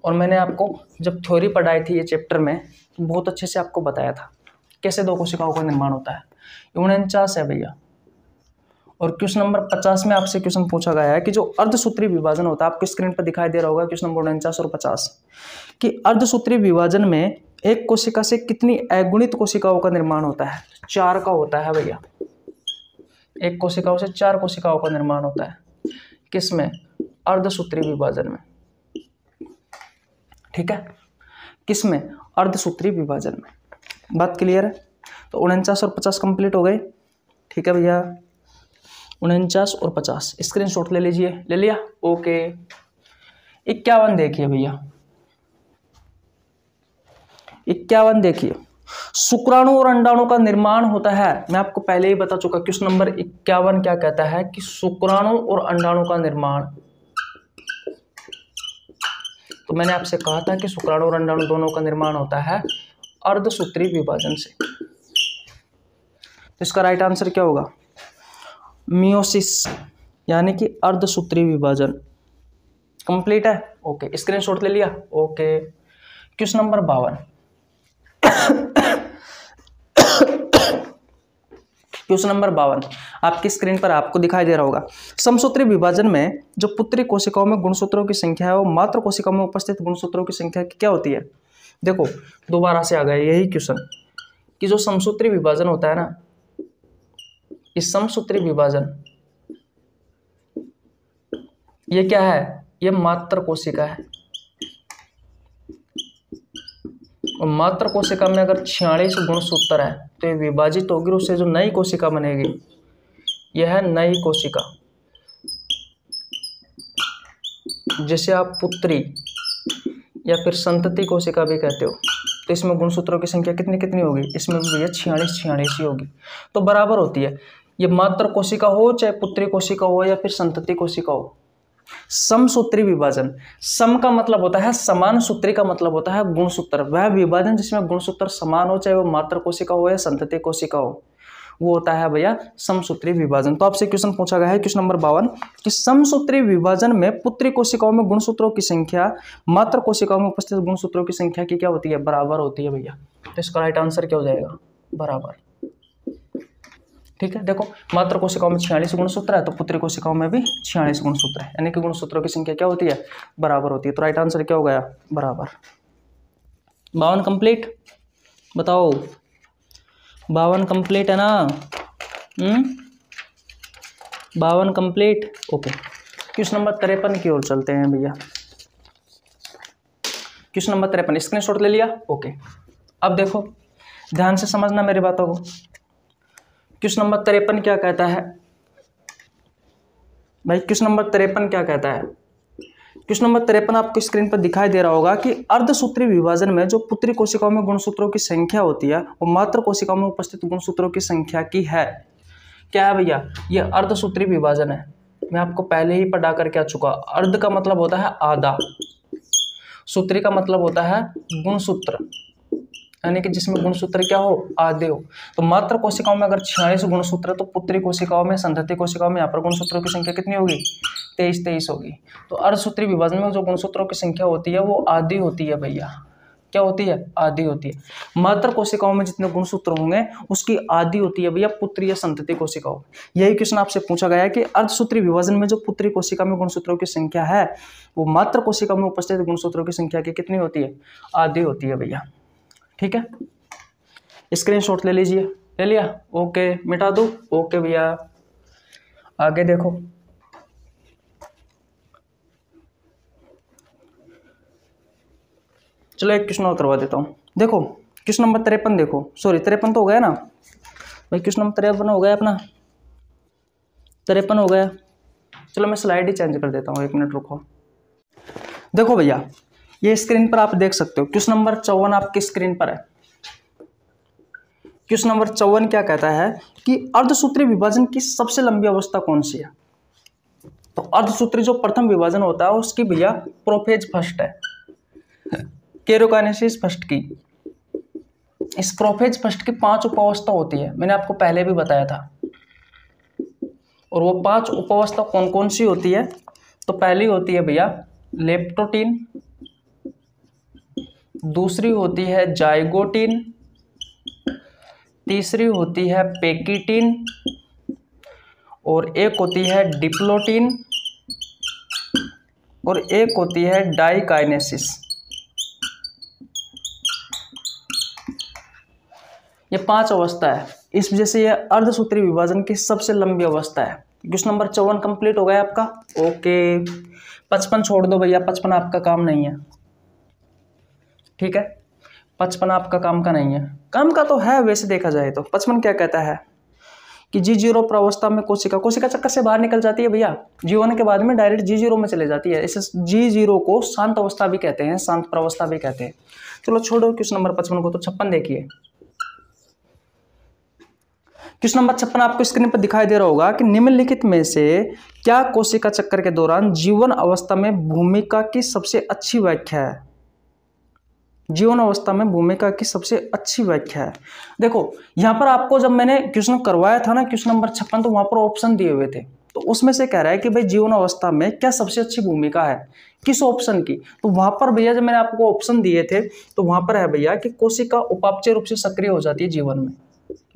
और मैंने आपको जब थ्योरी पढ़ाई थी ये चैप्टर में तो बहुत अच्छे से आपको बताया था कैसे 2 कोशिकाओं का निर्माण होता है। 49 है भैया। और क्वेश्चन नंबर 50 में आपसे क्वेश्चन पूछा गया है कि जो अर्धसूत्री विभाजन होता है, आपको स्क्रीन पर दिखाई दे रहा होगा क्वेश्चन नंबर 49 और 50, कि अर्धसूत्री विभाजन में एक कोशिका से कितनी अगुणित कोशिकाओं का निर्माण होता है? 4 का होता है भैया। एक कोशिकाओं से 4 कोशिकाओं का निर्माण होता है। किसमें? अर्धसूत्री विभाजन में। ठीक है, किसमें? अर्धसूत्री विभाजन में। बात क्लियर है? तो 49 और 50 कंप्लीट हो गए। ठीक है भैया, 49 और 50 स्क्रीनशॉट ले लीजिए। ले लिया? ओके, 51 देखिए भैया। 51 देखिए, शुक्राणु और अंडाणु का निर्माण होता है। मैं आपको पहले ही बता चुका, क्वेश्चन नंबर 51 क्या कहता है कि शुक्राणु और अंडाणु का निर्माण। तो मैंने आपसे कहा था कि शुक्राणु और अंडाणु दोनों का निर्माण होता है अर्धसूत्री विभाजन से। तो इसका राइट आंसर क्या होगा? मियोसिस, यानी कि अर्धसूत्री विभाजन। कंप्लीट है? ओके, स्क्रीनशॉट ले लिया? Okay, question number 52। Question number 52 आपकी स्क्रीन पर आपको दिखाई दे रहा होगा। समसूत्री विभाजन में जो पुत्री कोशिकाओं में गुणसूत्रों की संख्या है वो मात्र कोशिकाओं में उपस्थित गुणसूत्रों की संख्या क्या होती है? देखो दोबारा से आ गया यही क्वेश्चन कि जो समसूत्री विभाजन होता है ना, इस समसूत्री विभाजन ये क्या है? ये मात्र कोशिका है। और मात्र कोशिका में अगर 46 गुणसूत्र है तो ये विभाजित होगी, उससे जो नई कोशिका बनेगी यह है नई कोशिका, जिसे आप पुत्री या फिर संतति कोशिका भी कहते हो। तो इसमें गुणसूत्रों की संख्या कितनी कितनी होगी? इसमें भी भैया 46 ही होगी, तो बराबर होती है। ये मात्र कोशिका हो चाहे पुत्री कोशिका हो या फिर संतति कोशिका हो। समसूत्री विभाजन, सम का मतलब होता है समान, सूत्री का मतलब होता है गुणसूत्र। वह विभाजन जिसमें गुणसूत्र समान हो, चाहे वो मात्र कोशिका हो या संतति कोशिका हो, वो होता है भैया समसूत्री विभाजन। तो आपसे क्वेश्चन पूछा गया है क्वेश्चन नंबर 52 कि समसूत्री विभाजन में पुत्री कोशिकाओं में गुणसूत्रों की संख्या मात्र कोशिकाओं में उपस्थित गुणसूत्रों की संख्या की क्या होती है, बराबर होती है भैया। तो इसका राइट आंसर क्या हो जाएगा, बराबर। ठीक है, देखो मात्र कोशिकाओं में 46 गुणसूत्र है, तो पुत्री कोशिकाओं में भी 46 गुणसूत्र है, यानी कि गुणसूत्रों की संख्या क्या होती है, बराबर होती है। तो राइट आंसर क्या हो गया, बराबर। 52 कंप्लीट, बताओ 52 कंप्लीट है ना। 52 कंप्लीट, ओके। क्वेश्चन नंबर 53 की ओर चलते हैं भैया। क्वेश्चन नंबर 53 स्क्रीनशॉट ले लिया, ओके। अब देखो ध्यान से समझना मेरी बातों को। क्वेश्चन नंबर 53 क्या कहता है भाई, क्वेश्चन नंबर 53 क्या कहता है। क्वेश्चन नंबर 53 आपको स्क्रीन पर दिखाई दे रहा होगा कि अर्धसूत्री विभाजन में जो पुत्री कोशिकाओं में गुणसूत्रों की संख्या होती है वो मात्र कोशिकाओं में उपस्थित गुणसूत्रों की संख्या की है। क्या है भैया, ये अर्धसूत्री विभाजन है। मैं आपको पहले ही पढ़ा करके आ चुका। अर्ध का मतलब होता है आधा, सूत्री का मतलब होता है गुणसूत्र, यानी कि जिसमें गुणसूत्र क्या हो, आधे हो। तो मात्र कोशिकाओं में अगर 46 गुणसूत्र, तो पुत्री कोशिकाओं में, संतति कोशिकाओं में यहाँ पर गुणसूत्रों की संख्या कितनी होगी, 23 होगी। तो अर्धसूत्री विभाजन में जो गुणसूत्रों की संख्या होती है वो आधी होती है भैया। क्या होती है, आधी होती है। मात्र कोशिकाओं में जितने गुणसूत्र होंगे उसकी आधी होती है भैया पुत्री या संतति कोशिकाओं। यही क्वेश्चन आपसे पूछा गया है कि अर्धसूत्री विभाजन में जो पुत्री कोशिका में गुणसूत्रों की संख्या है वो मात्र कोशिका में उपस्थित गुणसूत्रों की संख्या की कितनी होती है, आधी होती है भैया। ठीक है, स्क्रीनशॉट ले लीजिए। ले लिया, ओके। मिटा दो, ओके भैया। आगे देखो, चलो एक क्वेश्चन और करवा देता हूं। देखो क्वेश्चन नंबर 53 देखो, सॉरी 53 तो हो गया ना भाई, क्वेश्चन नंबर 53 हो गया अपना, 53 हो गया। चलो मैं स्लाइड ही चेंज कर देता हूँ, 1 मिनट रुको। देखो भैया ये स्क्रीन पर आप देख सकते हो, क्वेश्चन नंबर 54 आपकी स्क्रीन पर है। क्वेश्चन नंबर 54 क्या कहता है कि अर्धसूत्री विभाजन की सबसे लंबी अवस्था कौन सी है। तो अर्धसूत्री जो प्रथम विभाजन होता है उसकी भैया प्रोफेज फर्स्ट है, कैरियोकाइनेसिस फर्स्ट की। इस प्रोफेज फर्स्ट की 5 उपावस्था होती है, मैंने आपको पहले भी बताया था। और वो 5 उपावस्था कौन कौन सी होती है, तो पहली होती है भैया लेप्टोटीन, दूसरी होती है जाइगोटीन, तीसरी होती है पेकिटीन, और एक होती है डिप्लोटीन, और एक होती है डाइकाइनेसिस। ये 5 अवस्था है, इस वजह से यह अर्धसूत्री विभाजन की सबसे लंबी अवस्था है। क्वेश्चन नंबर 54 कंप्लीट हो गया आपका, ओके। 55 छोड़ दो भैया, 55 आपका काम नहीं है। ठीक है, 55 आपका काम का नहीं है, काम का तो है वैसे देखा जाए तो। 55 क्या कहता है कि G0 प्रावस्था में कोशिका चक्कर से बाहर निकल जाती है भैया, जीवन के बाद में डायरेक्ट G0 में चले जाती है। इसे G0 को शांत अवस्था भी कहते हैं, शांत प्रावस्था भी कहते हैं। चलो छोड़ो क्वेश्चन नंबर 55 को, तो 56 देखिए। क्वेश्चन नंबर 56 आपको स्क्रीन पर दिखाई दे रहा होगा कि निम्नलिखित में से क्या कोशिका चक्कर के दौरान जीवन अवस्था में भूमिका की सबसे अच्छी व्याख्या है। जीवन अवस्था में भूमिका की सबसे अच्छी व्याख्या है। देखो यहां पर आपको जब मैंने क्वेश्चन करवाया था ना, क्वेश्चन नंबर 56, तो वहां पर ऑप्शन दिए हुए थे, तो उसमें से कह रहा है कि भाई जीवन अवस्था में क्या सबसे अच्छी भूमिका है, किस ऑप्शन की। तो वहां पर भैया जब मैंने आपको ऑप्शन दिए थे तो वहां पर है भैया कि कोशिका उपापचय रूप से सक्रिय हो जाती है जीवन में।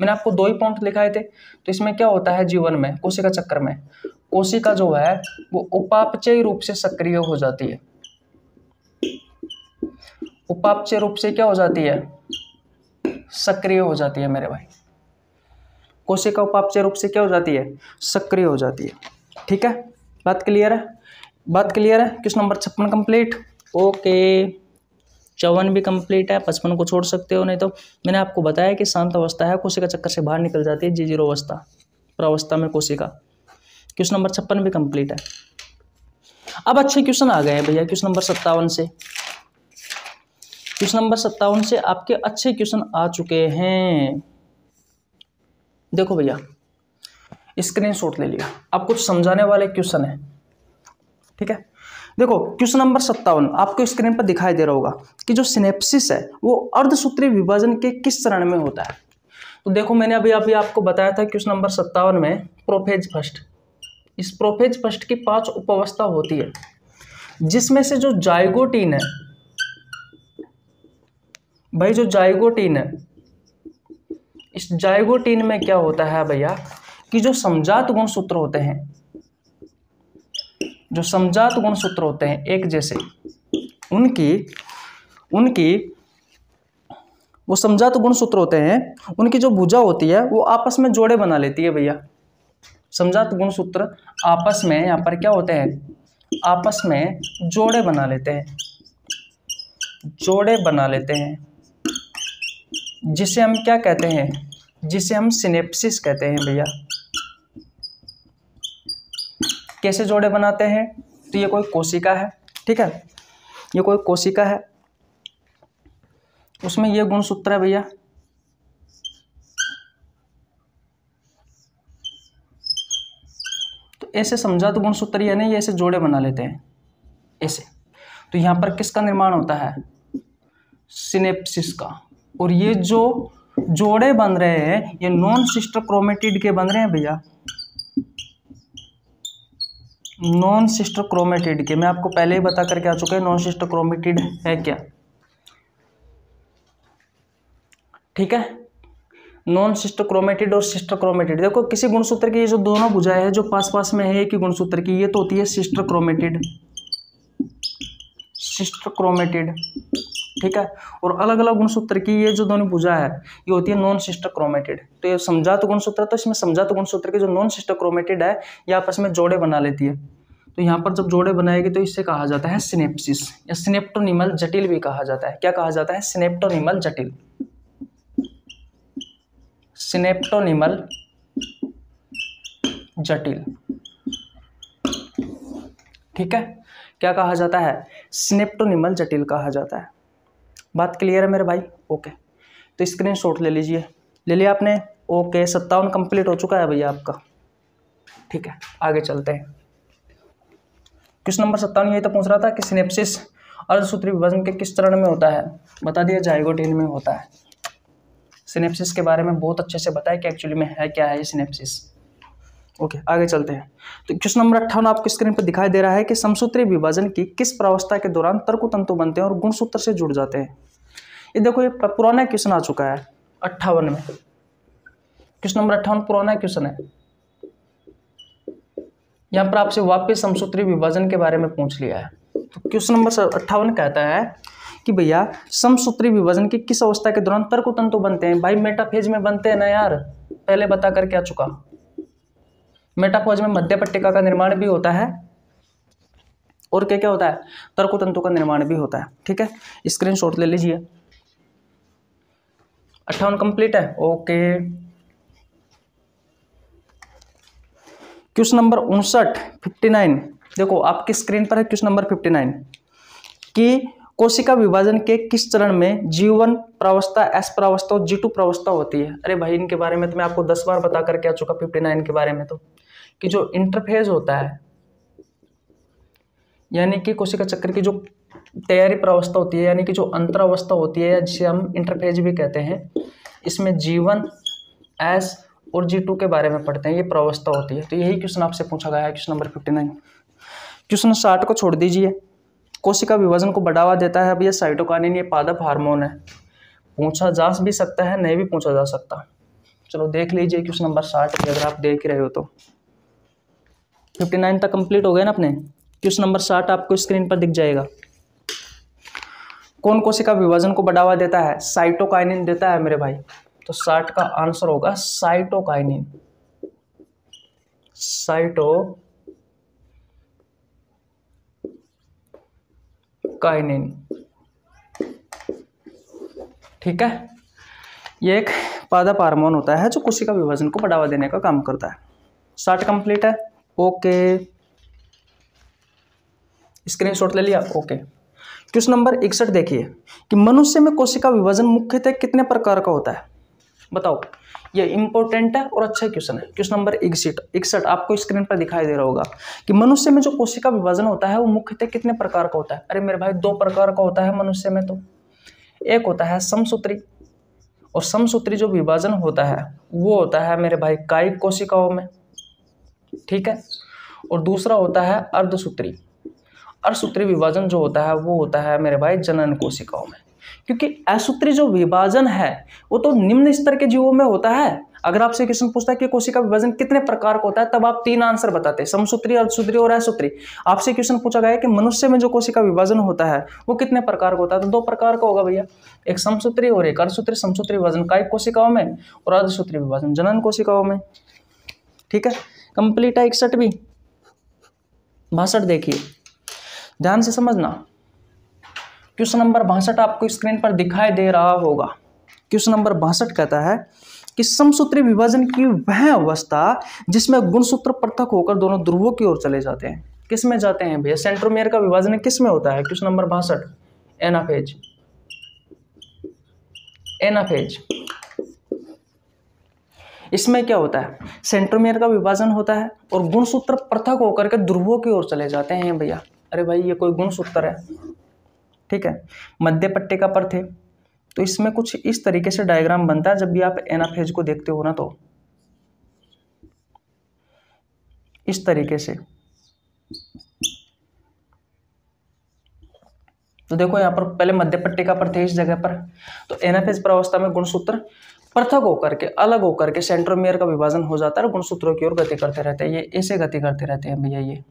मैंने आपको 2 ही पॉइंट लिखाए थे। तो इसमें क्या होता है, जीवन में कोशिका चक्कर में कोशिका जो है वो उपापचय रूप से सक्रिय हो जाती है। उपापचय रूप से क्या हो जाती है, सक्रिय हो जाती है मेरे भाई। कोशिका उपापचय रूप से क्या हो जाती है, सक्रिय हो जाती है। ठीक है, बात क्लियर है, बात क्लियर है। Question number 56 complete, okay. 54 भी कंप्लीट है, 55 को छोड़ सकते हो, नहीं तो मैंने आपको बताया कि शांत अवस्था है, कोशिका चक्कर से बाहर निकल जाती है G0 अवस्था, प्रावस्था में कोशिका। क्वेश्चन नंबर 56 भी कंप्लीट है। अब अच्छे क्वेश्चन आ गए हैं भैया क्वेश्चन नंबर 57 से। क्वेश्चन नंबर 57 से आपके अच्छे क्वेश्चन आ चुके हैं। देखो भैया स्क्रीनशॉट ले लिया। अब कुछ समझाने वाले क्वेश्चन है, ठीक है। देखो क्वेश्चन नंबर 57 आपको स्क्रीन पर दिखाई दे रहा होगा कि जो सिनेप्सिस है वो अर्धसूत्रीय विभाजन के किस चरण में होता है। तो देखो मैंने अभी आपको बताया था क्वेश्चन नंबर 57 में प्रोफेज फर्स्ट, इस प्रोफेज फर्स्ट की 5 उपावस्था होती है, जिसमें से जो जाइगोटीन है भाई, जो जाइगोटीन है, इस जाइगोटीन में क्या होता है भैया कि जो समजात गुणसूत्र होते हैं, जो समजात गुणसूत्र होते हैं एक जैसे, उनकी वो समजात गुणसूत्र होते हैं, उनकी जो भुजा होती है वो आपस में जोड़े बना लेती है भैया। समजात गुणसूत्र आपस में यहाँ पर क्या होते हैं, आपस में जोड़े बना लेते हैं, जोड़े बना लेते हैं, जिसे हम क्या कहते हैं, जिसे हम सिनेप्सिस कहते हैं भैया। कैसे जोड़े बनाते हैं, तो ये कोई कोशिका है, ठीक है, ये कोई कोशिका है, उसमें ये गुणसूत्र है भैया, तो ऐसे समजात गुणसूत्र यानी ये ऐसे जोड़े बना लेते हैं ऐसे। तो यहाँ पर किसका निर्माण होता है, सिनेप्सिस का। और ये जो जोड़े बन रहे हैं ये नॉन सिस्टर क्रोमेटिड के बन रहे हैं भैया, नॉन सिस्टर क्रोमेटिड के। मैं आपको पहले ही बता करके आ चुका है नॉन सिस्टर क्रोमेटिड है क्या, ठीक है। नॉन सिस्टर क्रोमेटिड और सिस्टर क्रोमेटिड, देखो किसी गुणसूत्र की ये जो दोनों भुजाएं हैं जो पास पास में है एक ही गुणसूत्र की, ये तो होती है सिस्टर क्रोमेटिड, सिस्टर क्रोमेटिड, ठीक है। और अलग अलग गुणसूत्र की ये जो दोनों भुजा है ये होती है नॉन सिस्टर क्रोमेटिड। तो ये समजात गुणसूत्र, तो इसमें समजात गुणसूत्र के जो नॉन सिस्टर क्रोमेटिड है ये आपस में जोड़े बना लेती है। तो यहाँ पर जब जोड़े बनाएगी तो इससे कहा जाता है सिनेप्सिस, या सिनेप्टोनिमल जटिल भी कहा जाता है। क्या कहा जाता है, सिनेप्टोनिमल जटिल, सिनेप्टोनिमल जटिल, ठीक है। क्या कहा जाता है, सिनेप्टोनिमल जटिल कहा जाता है। बात क्लियर है मेरे भाई, ओके। तो स्क्रीनशॉट ले लीजिए, ले लिया आपने, ओके। 57 कंप्लीट हो चुका है भैया आपका, ठीक है। आगे चलते हैं, क्वेश्चन नंबर 57 यही तो पूछ रहा था कि सिनेप्सिस अर्धसूत्रीय विभाजन के किस चरण में होता है। बता दिया जाइगोटीन में होता है। सिनेप्सिस के बारे में बहुत अच्छे से बताया कि एक्चुअली में है क्या है ये सिनेप्सिस, ओके। आगे चलते हैं। तो क्वेश्चन नंबर 58 आपको स्क्रीन पर दिखाई दे रहा है कि समसूत्रीय विभाजन की किस प्रावस्था के दौरान तर्कतंतु बनते हैं और गुणसूत्र से जुड़ जाते हैं। ये देखो ये पुराना क्वेश्चन आ चुका है 58 में, क्वेश्चन नंबर 58 पुराना क्वेश्चन है। यहाँ पर आपसे वापस समसूत्रीय विभाजन के बारे में पूछ लिया है। तो क्वेश्चन नंबर 58 कहता है कि भैया समसूत्रीय विभाजन की किस अवस्था के दौरान तर्कतंतु बनते हैं। भाई मेटाफेज में बनते हैं ना यार, पहले बता करके आ चुका। मेटाफेज में मध्य पट्टिका का निर्माण भी होता है और क्या क्या होता है, तर्कतंतु का निर्माण भी होता है, ठीक है। स्क्रीनशॉट ले लीजिए। 58 कंप्लीट है, ओके। क्वेश्चन नंबर 59 देखो आपकी स्क्रीन पर है क्वेश्चन नंबर 59 कि कोशिका विभाजन के किस चरण में G1 प्रावस्था, S प्रावस्था और G2 प्रावस्था होती है। अरे भाई इनके बारे में तो मैं आपको 10 बार बता करके आ चुका 59 के बारे में, तो कि जो इंटरफेज होता है यानी कि कोशिका चक्र की जो तैयारी प्रावस्था होती है, यानी कि जो अंतरावस्था होती है, जिसे हम इंटरफेज भी कहते हैं, इसमें G1, S और G2 के बारे में पढ़ते हैं, ये प्रावस्था होती है। तो यही क्वेश्चन आपसे पूछा गया है क्वेश्चन नंबर 59। क्वेश्चन 60 को छोड़ दीजिए। कोशिका विभाजन को बढ़ावा देता है भैया साइटोकाइनिन, ये पादप हार्मोन है। पूछा जा भी सकता है, नहीं भी पूछा जा सकता। चलो देख लीजिए क्वेश्चन नंबर 60 अगर आप देख रहे हो तो। 59 तक कंप्लीट हो गया ना अपने। क्वेश्चन नंबर 60 आपको स्क्रीन पर दिख जाएगा। कौन कोशिका विभाजन को बढ़ावा देता है, साइटोकाइनिन देता है मेरे भाई। तो 60 का आंसर होगा साइटोकाइनिन, साइटोकाइनिन, ठीक है। ये एक पादप हार्मोन होता है जो कोशिका विभाजन को बढ़ावा देने का काम करता है। 60 कंप्लीट है, ओके। स्क्रीनशॉट ले लिया, ओके। क्वेश्चन नंबर 61 देखिए कि मनुष्य में कोशिका विभाजन मुख्यतः कितने प्रकार का होता है। बताओ, ये इंपॉर्टेंट है और अच्छा क्वेश्चन है। क्वेश्चन नंबर 61 आपको स्क्रीन पर दिखाई दे रहा होगा कि मनुष्य में जो कोशिका विभाजन होता है वो मुख्यतः कितने प्रकार का होता है। अरे मेरे भाई 2 प्रकार का होता है मनुष्य में। तो एक होता है समसूत्री, और समसूत्री जो विभाजन होता है वो होता है मेरे भाई कायिक कोशिकाओं में, ठीक है। और दूसरा होता है अर्धसूत्री। अर्धसूत्री विभाजन जो होता है वो होता है मेरे भाई जनन कोशिकाओं में। क्योंकि असूत्री जो विभाजन है वो तो निम्न स्तर के जीवों में होता है। अगर आपसे क्वेश्चन पूछता है कि कोशिका विभाजन कितने प्रकार का होता है, तब आप 3 आंसर बताते हैं, समसूत्री, अर्धसूत्री और असूत्री। आपसे क्वेश्चन पूछा गया है कि मनुष्य में जो कोशिका विभाजन होता है वो कितने प्रकार का होता है, तो 2 प्रकार का होगा भैया, एक समसूत्री और एक अर्धसूत्री। समसूत्री विभाजन कायिक कोशिकाओं में और अर्धसूत्री विभाजन जनन कोशिकाओं में, ठीक है। कंप्लीट है 61 62। देखिए ध्यान से समझना, क्वेश्चन नंबर 62 आपको स्क्रीन पर दिखाई दे रहा होगा। क्वेश्चन नंबर 62 कहता है कि समसूत्री विभाजन की वह अवस्था जिसमें गुणसूत्र पृथक होकर दोनों ध्रुवों की ओर चले जाते हैं। किस में जाते हैं भैया? सेंट्रोमियर का विभाजन किस में होता है? Question number 62 anaphase. एनाफेज इसमें क्या होता है? सेंट्रोमियर का विभाजन होता है और गुणसूत्र पृथक होकर के ध्रुवों की ओर चले जाते हैं भैया। अरे भाई ये कोई गुणसूत्र है, ठीक है। मध्य पट्टिका पर थे, तो इसमें कुछ इस तरीके से डायग्राम बनता है। जब भी आप एनाफेज को देखते हो ना, तो इस तरीके से, तो देखो यहाँ पर पहले मध्य पट्टिका पर थे इस जगह पर, तो एनाफेज प्रावस्था में गुणसूत्र पृथक होकर के, अलग होकर के सेंट्रोमियर का विभाजन हो जाता है और गुणसूत्रों की ओर गति करते रहते हैं। ये ऐसे गति करते रहते हैं भैया ये,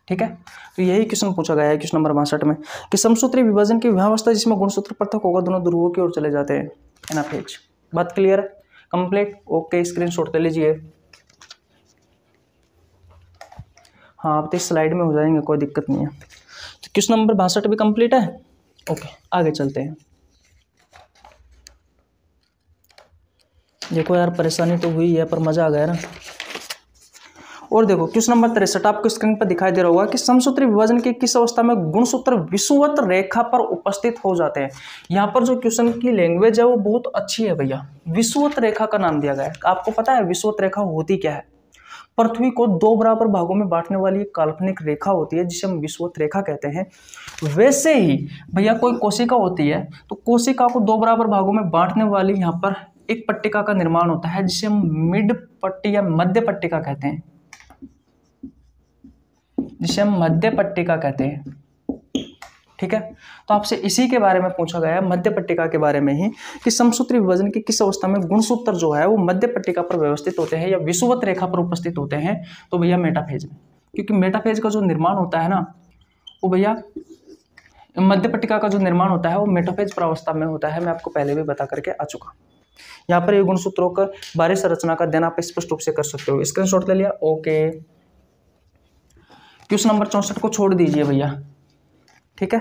ठीक है। तो यही क्वेश्चन पूछा गया है क्वेश्चन नंबर 62 में कि समसूत्री विभाजन की वह अवस्था जिसमें गुणसूत्र पृथक होकर दोनों ध्रुवों की ओर चले जाते हैं, एनाफेज। बात क्लियर है? कंप्लीट? ओके, स्क्रीनशॉट ले लीजिए। हाँ आप तो इस स्लाइड में हो जाएंगे, कोई दिक्कत नहीं है। तो क्वेश्चन नंबर 62 भी कंप्लीट है। ओके आगे चलते हैं। देखो यार परेशानी तो हुई है पर मजा आ गया ना। और देखो क्वेश्चन नंबर 63 आपको स्क्रीन पर दिखाई दे रहा होगा कि समसूत्री विभाजन की किस अवस्था में गुणसूत्र विषुवत रेखा पर उपस्थित हो जाते हैं। यहाँ पर जो क्वेश्चन की लैंग्वेज है वो बहुत अच्छी है भैया। विषुवत रेखा का नाम दिया गया है। आपको पता है विषुवत रेखा होती क्या है? पृथ्वी को 2 बराबर भागों में बांटने वाली एक काल्पनिक रेखा होती है जिसे हम विषुवत रेखा कहते हैं। वैसे ही भैया कोई कोशिका होती है, तो कोशिका को 2 बराबर भागों में बांटने वाली यहाँ पर एक पट्टिका का निर्माण होता है जिसे हम मिड पट्टी या मध्य पट्टिका कहते हैं, जिसे हम मध्य पट्टिका कहते हैं, ठीक है। तो आपसे इसी के बारे में पूछा गया है, मध्य पट्टिका के बारे में ही, कि समसूत्री विभाजन की किस अवस्था में गुणसूत्र जो है वो मध्य पट्टिका पर व्यवस्थित होते हैं या विषुवत रेखा पर उपस्थित होते हैं। तो भैया मेटाफेज में, क्योंकि मेटाफेज का जो निर्माण होता है ना वो भैया, मध्य पट्टिका का जो निर्माण होता है वो मेटाफेज प्रावस्था में होता है। मैं आपको पहले भी बता करके आ चुका। यहाँ पर ये गुणसूत्रों का बाहरी संरचना का अध्ययन आप स्पष्ट रूप से कर सकते हो। स्क्रीनशॉट ले लिया? ओके। क्वेश्चन नंबर 64 को छोड़ दीजिए भैया, ठीक है,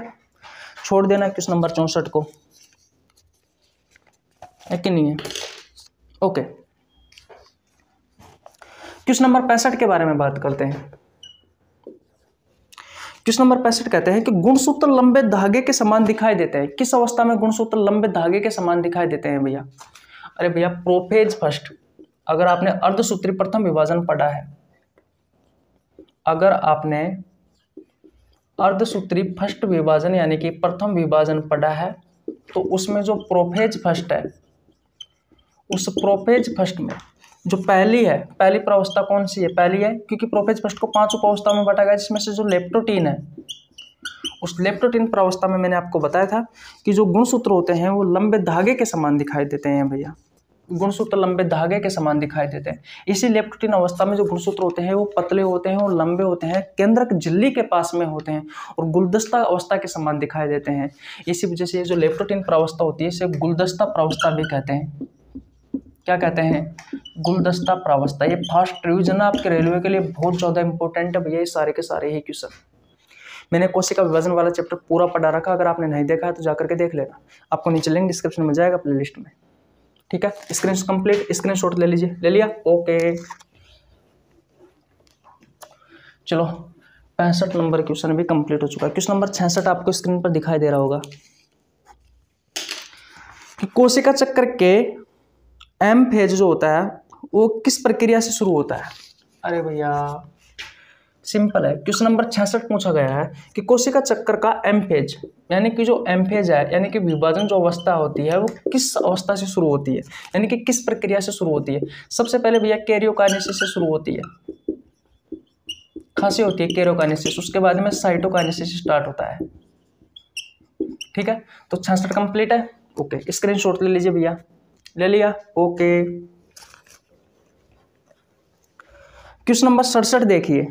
छोड़ देना क्वेश्चन नंबर 64 को, है कि नहीं है? ओके। क्वेश्चन नंबर 65 के बारे में बात करते हैं। क्वेश्चन नंबर 65 कहते हैं कि गुणसूत्र लंबे धागे के समान दिखाई देते हैं। किस अवस्था में गुणसूत्र लंबे धागे के समान दिखाई देते हैं भैया? अरे भैया प्रोफेज फर्स्ट। अगर आपने अर्धसूत्री प्रथम विभाजन पढ़ा है, अगर आपने अर्धसूत्री फर्स्ट विभाजन यानी कि प्रथम विभाजन पढ़ा है, तो उसमें जो प्रोफेज फर्स्ट है, उस प्रोफेज फर्स्ट में जो पहली है, पहली प्रावस्था कौन सी है? पहली है, क्योंकि प्रोफेज फर्स्ट को 5 उपावस्थाओं में बांटा गया, जिसमें से जो लेप्टोटीन है, उस लेप्टोटीन प्रावस्था में मैंने आपको बताया था कि जो गुणसूत्र होते हैं वो लंबे धागे के समान दिखाई देते हैं भैया। गुणसूत्र लंबे धागे के समान दिखाई देते हैं। इसी लेप्टोटीन अवस्था में जो गुणसूत्र होते हैं वो पतले होते हैं और लंबे होते हैं, केंद्रक झिल्ली के पास में होते हैं और गुलदस्ता अवस्था के समान दिखाई देते हैं। इसी वजह से ये जो लेप्टोटीन प्रावस्था होती है इसे गुलदस्ता प्रावस्था भी कहते हैं। क्या कहते हैं? गुलदस्ता प्रावस्था। ये फास्ट रिवीजन है आपके रेलवे के लिए, बहुत ज़्यादा इंपॉर्टेंट है भैया ये सारे के सारे ही क्वेश्चन। मैंने कोशिका विभाजन वाला चैप्टर पूरा पढ़ा रखा, अगर आपने नहीं देखा है तो जाकर के देख लेना, आपको नीचे लिंक डिस्क्रिप्शन में जाएगा प्लेलिस्ट में, ठीक है। स्क्रीन कंप्लीट, स्क्रीनशॉट ले लीजिए। ले लिया? ओके। चलो 65 नंबर क्वेश्चन भी कंप्लीट हो चुका है। क्वेश्चन नंबर 66 आपको स्क्रीन पर दिखाई दे रहा होगा कि कोशिका चक्र के एम फेज जो होता है वो किस प्रक्रिया से शुरू होता है? अरे भैया सिंपल है, क्वेश्चन नंबर 66 पूछा गया है कि कोशिका चक्र का एम फेज, यानी कि जो एम फेज है यानी कि विभाजन जो अवस्था होती है वो किस अवस्था से शुरू होती है, यानी कि किस प्रक्रिया से शुरू होती है? सबसे पहले भैया कैरियोकाइनेसिस से शुरू होती है, खांसी होती है कैरियोकाइनेसिस, उसके बाद में साइटोकाइनेसिस स्टार्ट होता है। ठीक है, तो 66 कंप्लीट है। ओके, स्क्रीनशॉट ले लीजिए भैया, ले लिया? ओके, क्वेश्चन नंबर 67 देखिए,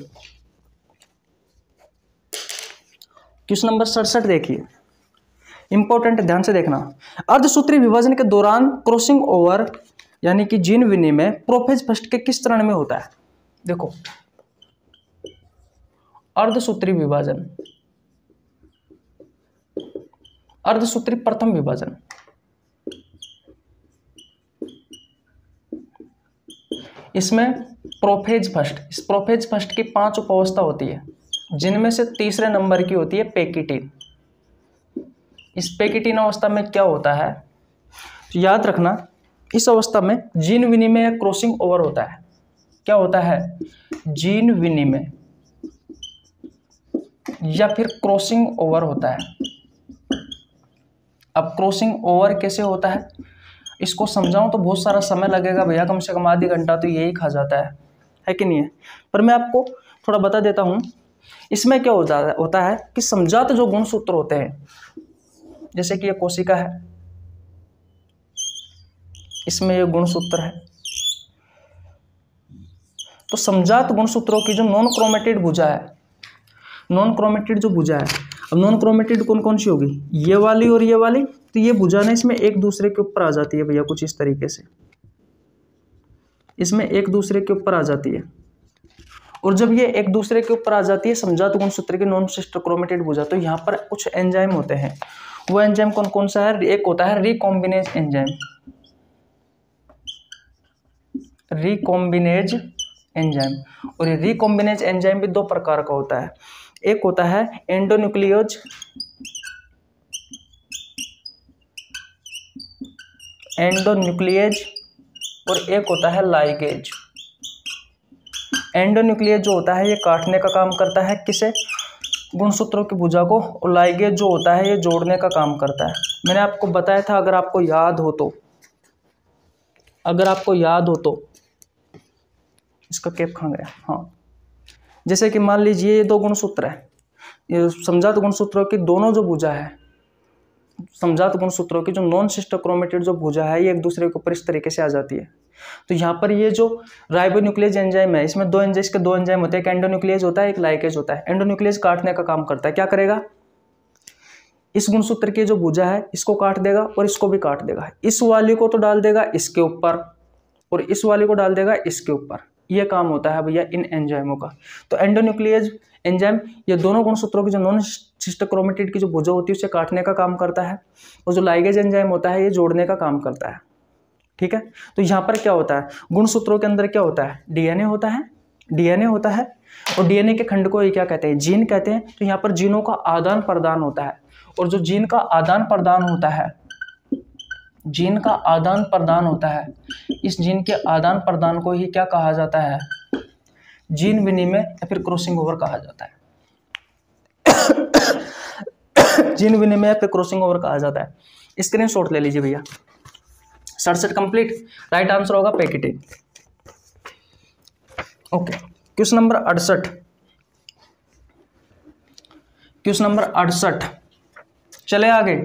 क्वेश्चन नंबर 67 देखिए, इंपॉर्टेंट, ध्यान से देखना। अर्धसूत्री विभाजन के दौरान क्रॉसिंग ओवर यानी कि जीन विनिमय प्रोफेज फर्स्ट के किस चरण में होता है? देखो, अर्धसूत्री विभाजन, अर्धसूत्री प्रथम विभाजन, इसमें प्रोफेज फर्स्ट, इस प्रोफेज फर्स्ट की 5 उपावस्था होती है, जिनमें से तीसरे नंबर की होती है पेकिटीन। इस पेकिटीन अवस्था में क्या होता है, तो याद रखना, इस अवस्था में जीन विनिमय या क्रॉसिंग ओवर होता है। क्या होता है? जीन विनिमय या फिर क्रॉसिंग ओवर होता है। अब क्रॉसिंग ओवर कैसे होता है, इसको समझाऊं तो बहुत सारा समय लगेगा भैया, कम से कम आधी घंटा तो यही खा जाता है कि नहीं है? पर मैं आपको थोड़ा बता देता हूं। इसमें क्या होता है कि समझात जो गुणसूत्र होते हैं, जैसे कि ये कोशिका है, इसमें ये गुणसूत्र है, तो समझात गुणसूत्रों की जो नॉन क्रोमेटिड भुजा है, नॉन क्रोमेटिड जो भुजा है, अब नॉन क्रोमेटिड कौन कौन सी होगी? ये वाली और ये वाली। तो ये भुजा ना इसमें एक दूसरे के ऊपर आ जाती है भैया, कुछ इस तरीके से, इसमें एक दूसरे के ऊपर आ जाती है। और जब ये एक दूसरे के ऊपर आ जाती है समझात गुणसूत्र की नॉन सिस्टर क्रोमेटिड भुजा, तो यहाँ पर कुछ एंजाइम होते हैं। वो एंजाइम कौन कौन सा है? एक होता है रिकॉम्बिनेज एंजाइम, रिकॉम्बिनेज एंजाइम, और ये रिकॉम्बिनेज एंजाइम भी 2 प्रकार का होता है। एक होता है एंडोन्यूक्लियोज, एंडोन्यूक्लियेज, और एक होता है लाइगेज। एंडोन्यूक्लियेज जो होता है ये काटने का काम करता है, किसे? गुणसूत्रों की भुजा को, और लाइगेज जो होता है ये जोड़ने का काम करता है। मैंने आपको बताया था, अगर आपको याद हो तो, अगर आपको याद हो तो, इसका कैप कहाँ गया? हाँ, जैसे कि मान लीजिए ये 2 गुणसूत्र है, ये समझात गुणसूत्रों की दोनों जो भुजा है, समझात गुणसूत्रों की जो नॉन सिस्टर क्रोमेटिड जो भुजा है, ये एक दूसरे के ऊपर इस तरीके से आ जाती है। तो यहाँ पर ये जो राइबोन्यूक्लियेज एंजाइम है, इसमें 2 एंजाइम होते हैं, एक एंडोन्यूक्लियेज होता है, एक लाइगेज होता है। एंडोन्यूक्लियेज काटने का काम करता है, क्या करेगा? इस गुणसूत्र की जो भुजा है इसको काट देगा और इसको भी काट देगा, इस वाली को तो डाल देगा इसके ऊपर और इस वाली को डाल देगा इसके ऊपर। ये काम होता है भैया इन एंजाइमों का। तो एंडोन्यूक्लियेज एंजाइम ये दोनों गुणसूत्रों की जो नॉन सिस्टर क्रोमेटिड की जो भुजा होती है उसे काटने का काम करता है, और जो लाइगेज एंजाइम होता है ये जोड़ने का काम करता है। ठीक है, तो यहाँ पर क्या होता है, गुणसूत्रों के अंदर क्या होता है? डीएनए होता है, डीएनए होता है, और डीएनए के खंड को ये क्या कहते हैं? जीन कहते हैं। तो यहाँ पर जीनों का आदान प्रदान होता है, और जो जीन का आदान प्रदान होता है, जीन का आदान प्रदान होता है, इस जीन के आदान प्रदान को ही क्या कहा जाता है? जीन विनिमय या फिर क्रॉसिंग ओवर कहा जाता है। जीन विनिमय या फिर क्रॉसिंग ओवर कहा जाता है। स्क्रीनशॉट ले लीजिए भैया। 67 कंप्लीट, राइट आंसर होगा pectin. Okay, question number 68, question number 68, चले आगे।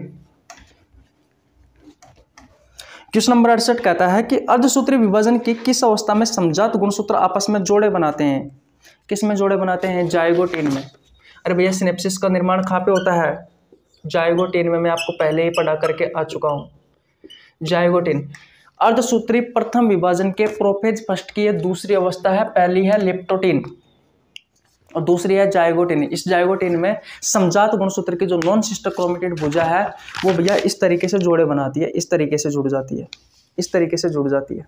क्वेश्चन नंबर 68 कहता है कि अर्धसूत्री विभाजन की किस अवस्था में समझात गुणसूत्र आपस में जोड़े बनाते हैं? किस में जोड़े बनाते हैं? जाइगोटीन में। अरे भैया सिनेप्सिस का निर्माण कहाँ पे होता है? जाइगोटीन में। मैं आपको पहले ही पढ़ा करके आ चुका हूँ। जाइगोटीन अर्धसूत्री प्रथम विभाजन के प्रोफेज फर्स्ट की यह दूसरी अवस्था है। पहली है लेप्टोटीन और दूसरी है जाइगोटीन। इस जाइगोटीन में समझात गुणसूत्र की जो नॉन सिस्टर क्रोमेटिड भुजा है वो भैया इस तरीके से जोड़े बनाती है, इस तरीके से जुड़ जाती है, इस तरीके से जुड़ जाती है।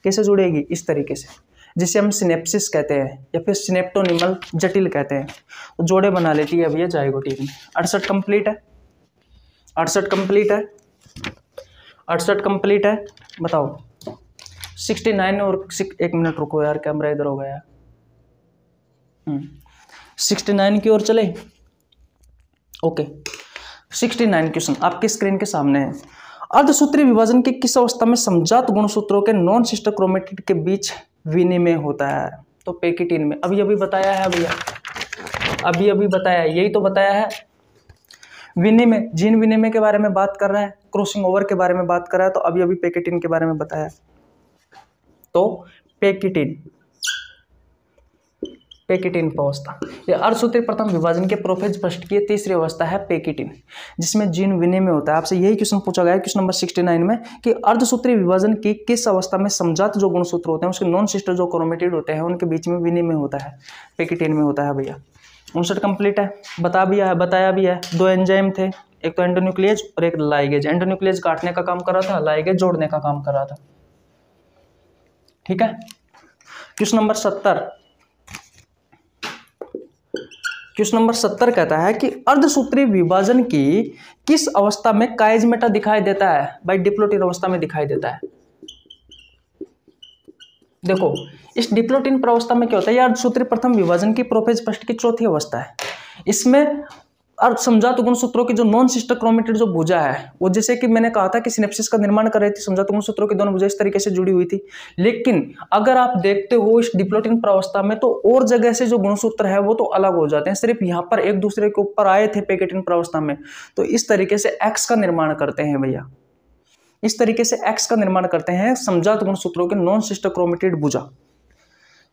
कैसे जुड़ेगी? इस तरीके से, जिसे हम सिनेप्सिस कहते हैं या फिर सिनेप्टोनिमल जटिल कहते हैं। तो जोड़े बना लेती है भैया जाइगोटीन में। 68 कंप्लीट है, 68 कंप्लीट है, 68 कंप्लीट है। बताओ 69 और 1 मिनट रुको यार, कैमरा इधर हो गया। 69 की ओर चले। ओके, 69 क्वेश्चन आपके स्क्रीन के सामने है। अर्धसूत्रीय विभाजन के किस अवस्था में समजात गुणसूत्रों के नॉन सिस्टर क्रोमेटिड के बीच विनिमय होता है? तो पेकिटिन में। अभी बताया है भैया, अभी बताया, यही तो बताया है। विनिमय, जीन विनिमय के बारे में बात कर रहा है, क्रॉसिंग ओवर के बारे में बात कर रहा है, तो अभी पेकिटिन के बारे में बताया। तो पेकिटिन अवस्था, यह अर्धसूत्रीय प्रथम विभाजन के प्रोफेज फर्स्ट की तीसरी अवस्था है पेकिटिन, जिसमें जीन विनिमय होता है। आपसे यही क्वेश्चन पूछा गया है क्वेश्चन नंबर 69 में कि अर्धसूत्रीय विभाजन की किस अवस्था में समजात जो गुणसूत्र होते हैं उसके नॉन सिस्टर जो क्रोमेटिड होते हैं उनके बीच में विनिमय होता है, पेकिटिन में होता है भैया। 59 कंप्लीट है, बताया भी है। 2 एंजाइम थे, एक तो एंडोन्यूक्लियेज और एक लाइगेज। एंडोन्यूक्लियेज काटने का काम कर रहा था, लाइगेज जोड़ने का काम कर रहा था। ठीक है। क्वेश्चन नंबर 70 कहता है कि अर्धसूत्रीय विभाजन की किस अवस्था में काइजमेटा दिखाई देता है? भाई डिप्लोटिन अवस्था में दिखाई देता है। देखो, इस डिप्लोटिन प्रावस्था में क्या होता है, यह अर्धसूत्रीय प्रथम विभाजन की प्रोफेज फर्स्ट की चौथी अवस्था है। इसमें समजात गुणसूत्रों की जो नॉन सिस्टर क्रोमेटिड जो भुजा है, वो जैसे कि मैंने कहा था कि सिनेप्सिस का निर्माण कर रही थी, समजात गुणसूत्रों की दोनों भुजा इस तरीके से जुड़ी हुई थी। लेकिन अगर आप देखते हो इस डिप्लोटिन प्रावस्था में तो और जगह से जो गुणसूत्र है वो तो अलग हो जाते हैं, सिर्फ यहाँ पर एक दूसरे के ऊपर आए थे पेकिटिन प्रावस्था में, तो इस तरीके से एक्स का निर्माण करते हैं भैया। इस तरीके से एक्स का निर्माण करते हैं समजात गुणसूत्रों के नॉन सिस्टर क्रोमेटिड भुजा।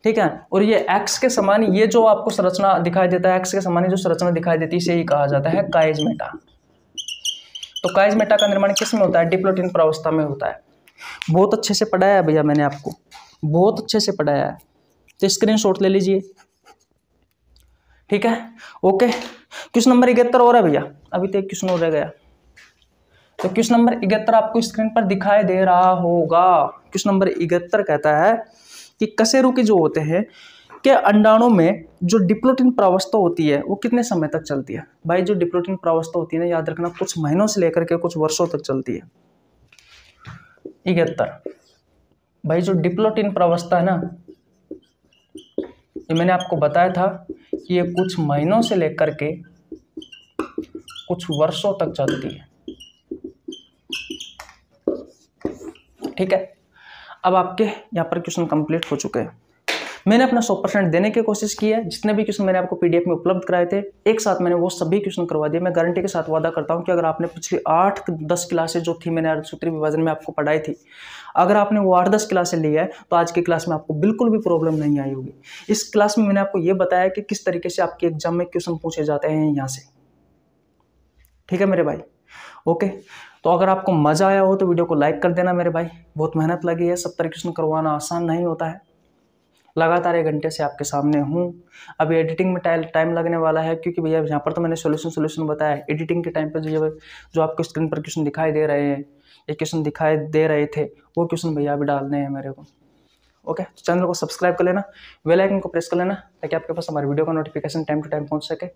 ठीक है। और ये एक्स के समान, ये जो आपको संरचना दिखाई देता है, एक्स के समान जो संरचना दिखाई देती है, इसे ही कहा जाता है काइजमेटा। तो काइजमेटा का निर्माण किस में होता है? डिप्लोटिन प्रावस्था में होता है। बहुत अच्छे से पढ़ाया है भैया मैंने आपको, बहुत अच्छे से पढ़ाया है, तो स्क्रीनशॉट ले लीजिए। ठीक है, ओके। क्वेश्चन नंबर 71 हो रहा है भैया, अभी तो एक क्वेश्चन हो रह गया। तो क्वेश्चन नंबर 71 आपको स्क्रीन पर दिखाई दे रहा होगा। क्वेश्चन नंबर 71 कहता है कि कशेरुकी जो होते हैं के अंडाणु में जो डिप्लोटिन प्रावस्था होती है वो कितने समय तक चलती है? भाई जो डिप्लोटिन प्रावस्था होती है ना, याद रखना, कुछ महीनों से लेकर के कुछ वर्षों तक चलती है। 71 भाई जो डिप्लोटिन प्रावस्था है ना, ये मैंने आपको बताया था कि ये कुछ महीनों से लेकर के कुछ वर्षों तक चलती है। ठीक है। अब आपके यहाँ पर क्वेश्चन कंप्लीट हो चुके हैं। मैंने अपना 100% देने की कोशिश की है। जितने भी क्वेश्चन मैंने आपको पीडीएफ में उपलब्ध कराए थे, एक साथ मैंने वो सभी क्वेश्चन करवा दिए। मैं गारंटी के साथ वादा करता हूँ कि अगर आपने पिछली 8-10 क्लासेज जो थी मैंने अर्धसूत्रीय विभाजन में आपको पढ़ाई थी, अगर आपने वो 8-10 क्लासें ली है तो आज की क्लास में आपको बिल्कुल भी प्रॉब्लम नहीं आई होगी। इस क्लास में मैंने आपको ये बताया कि किस तरीके से आपके एग्जाम में क्वेश्चन पूछे जाते हैं यहाँ से। ठीक है मेरे भाई, ओके। तो अगर आपको मजा आया हो तो वीडियो को लाइक कर देना मेरे भाई। बहुत मेहनत लगी है, 70 क्वेश्चन करवाना आसान नहीं होता है। लगातार 1 घंटे से आपके सामने हूँ। अभी एडिटिंग में टाइम लगने वाला है, क्योंकि भैया यहाँ पर तो मैंने सोल्यूशन बताया है। एडिटिंग के टाइम पर जो आपको स्क्रीन पर क्वेश्चन दिखाई दे रहे हैं, ये क्वेश्चन दिखाई दे रहे थे, वो क्वेश्चन भैया अभी डालने हैं मेरे को। ओके, तो चैनल को सब्सक्राइब कर लेना, बेल आइकन को प्रेस कर लेना, ताकि आपके पास हमारे वीडियो का नोटिफिकेशन टाइम टू टाइम पहुंच सके।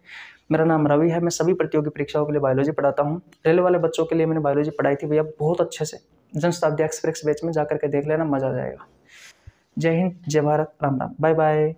मेरा नाम रवि है, मैं सभी प्रतियोगी परीक्षाओं के लिए बायोलॉजी पढ़ाता हूं। रेलवे वाले बच्चों के लिए मैंने बायोलॉजी पढ़ाई थी भैया बहुत अच्छे से। जनशताब्दी एक्सप्रेस बैच में जाकर के देख लेना, मजा आ जाएगा। जय हिंद, जय भारत, राम राम, बाय बाय।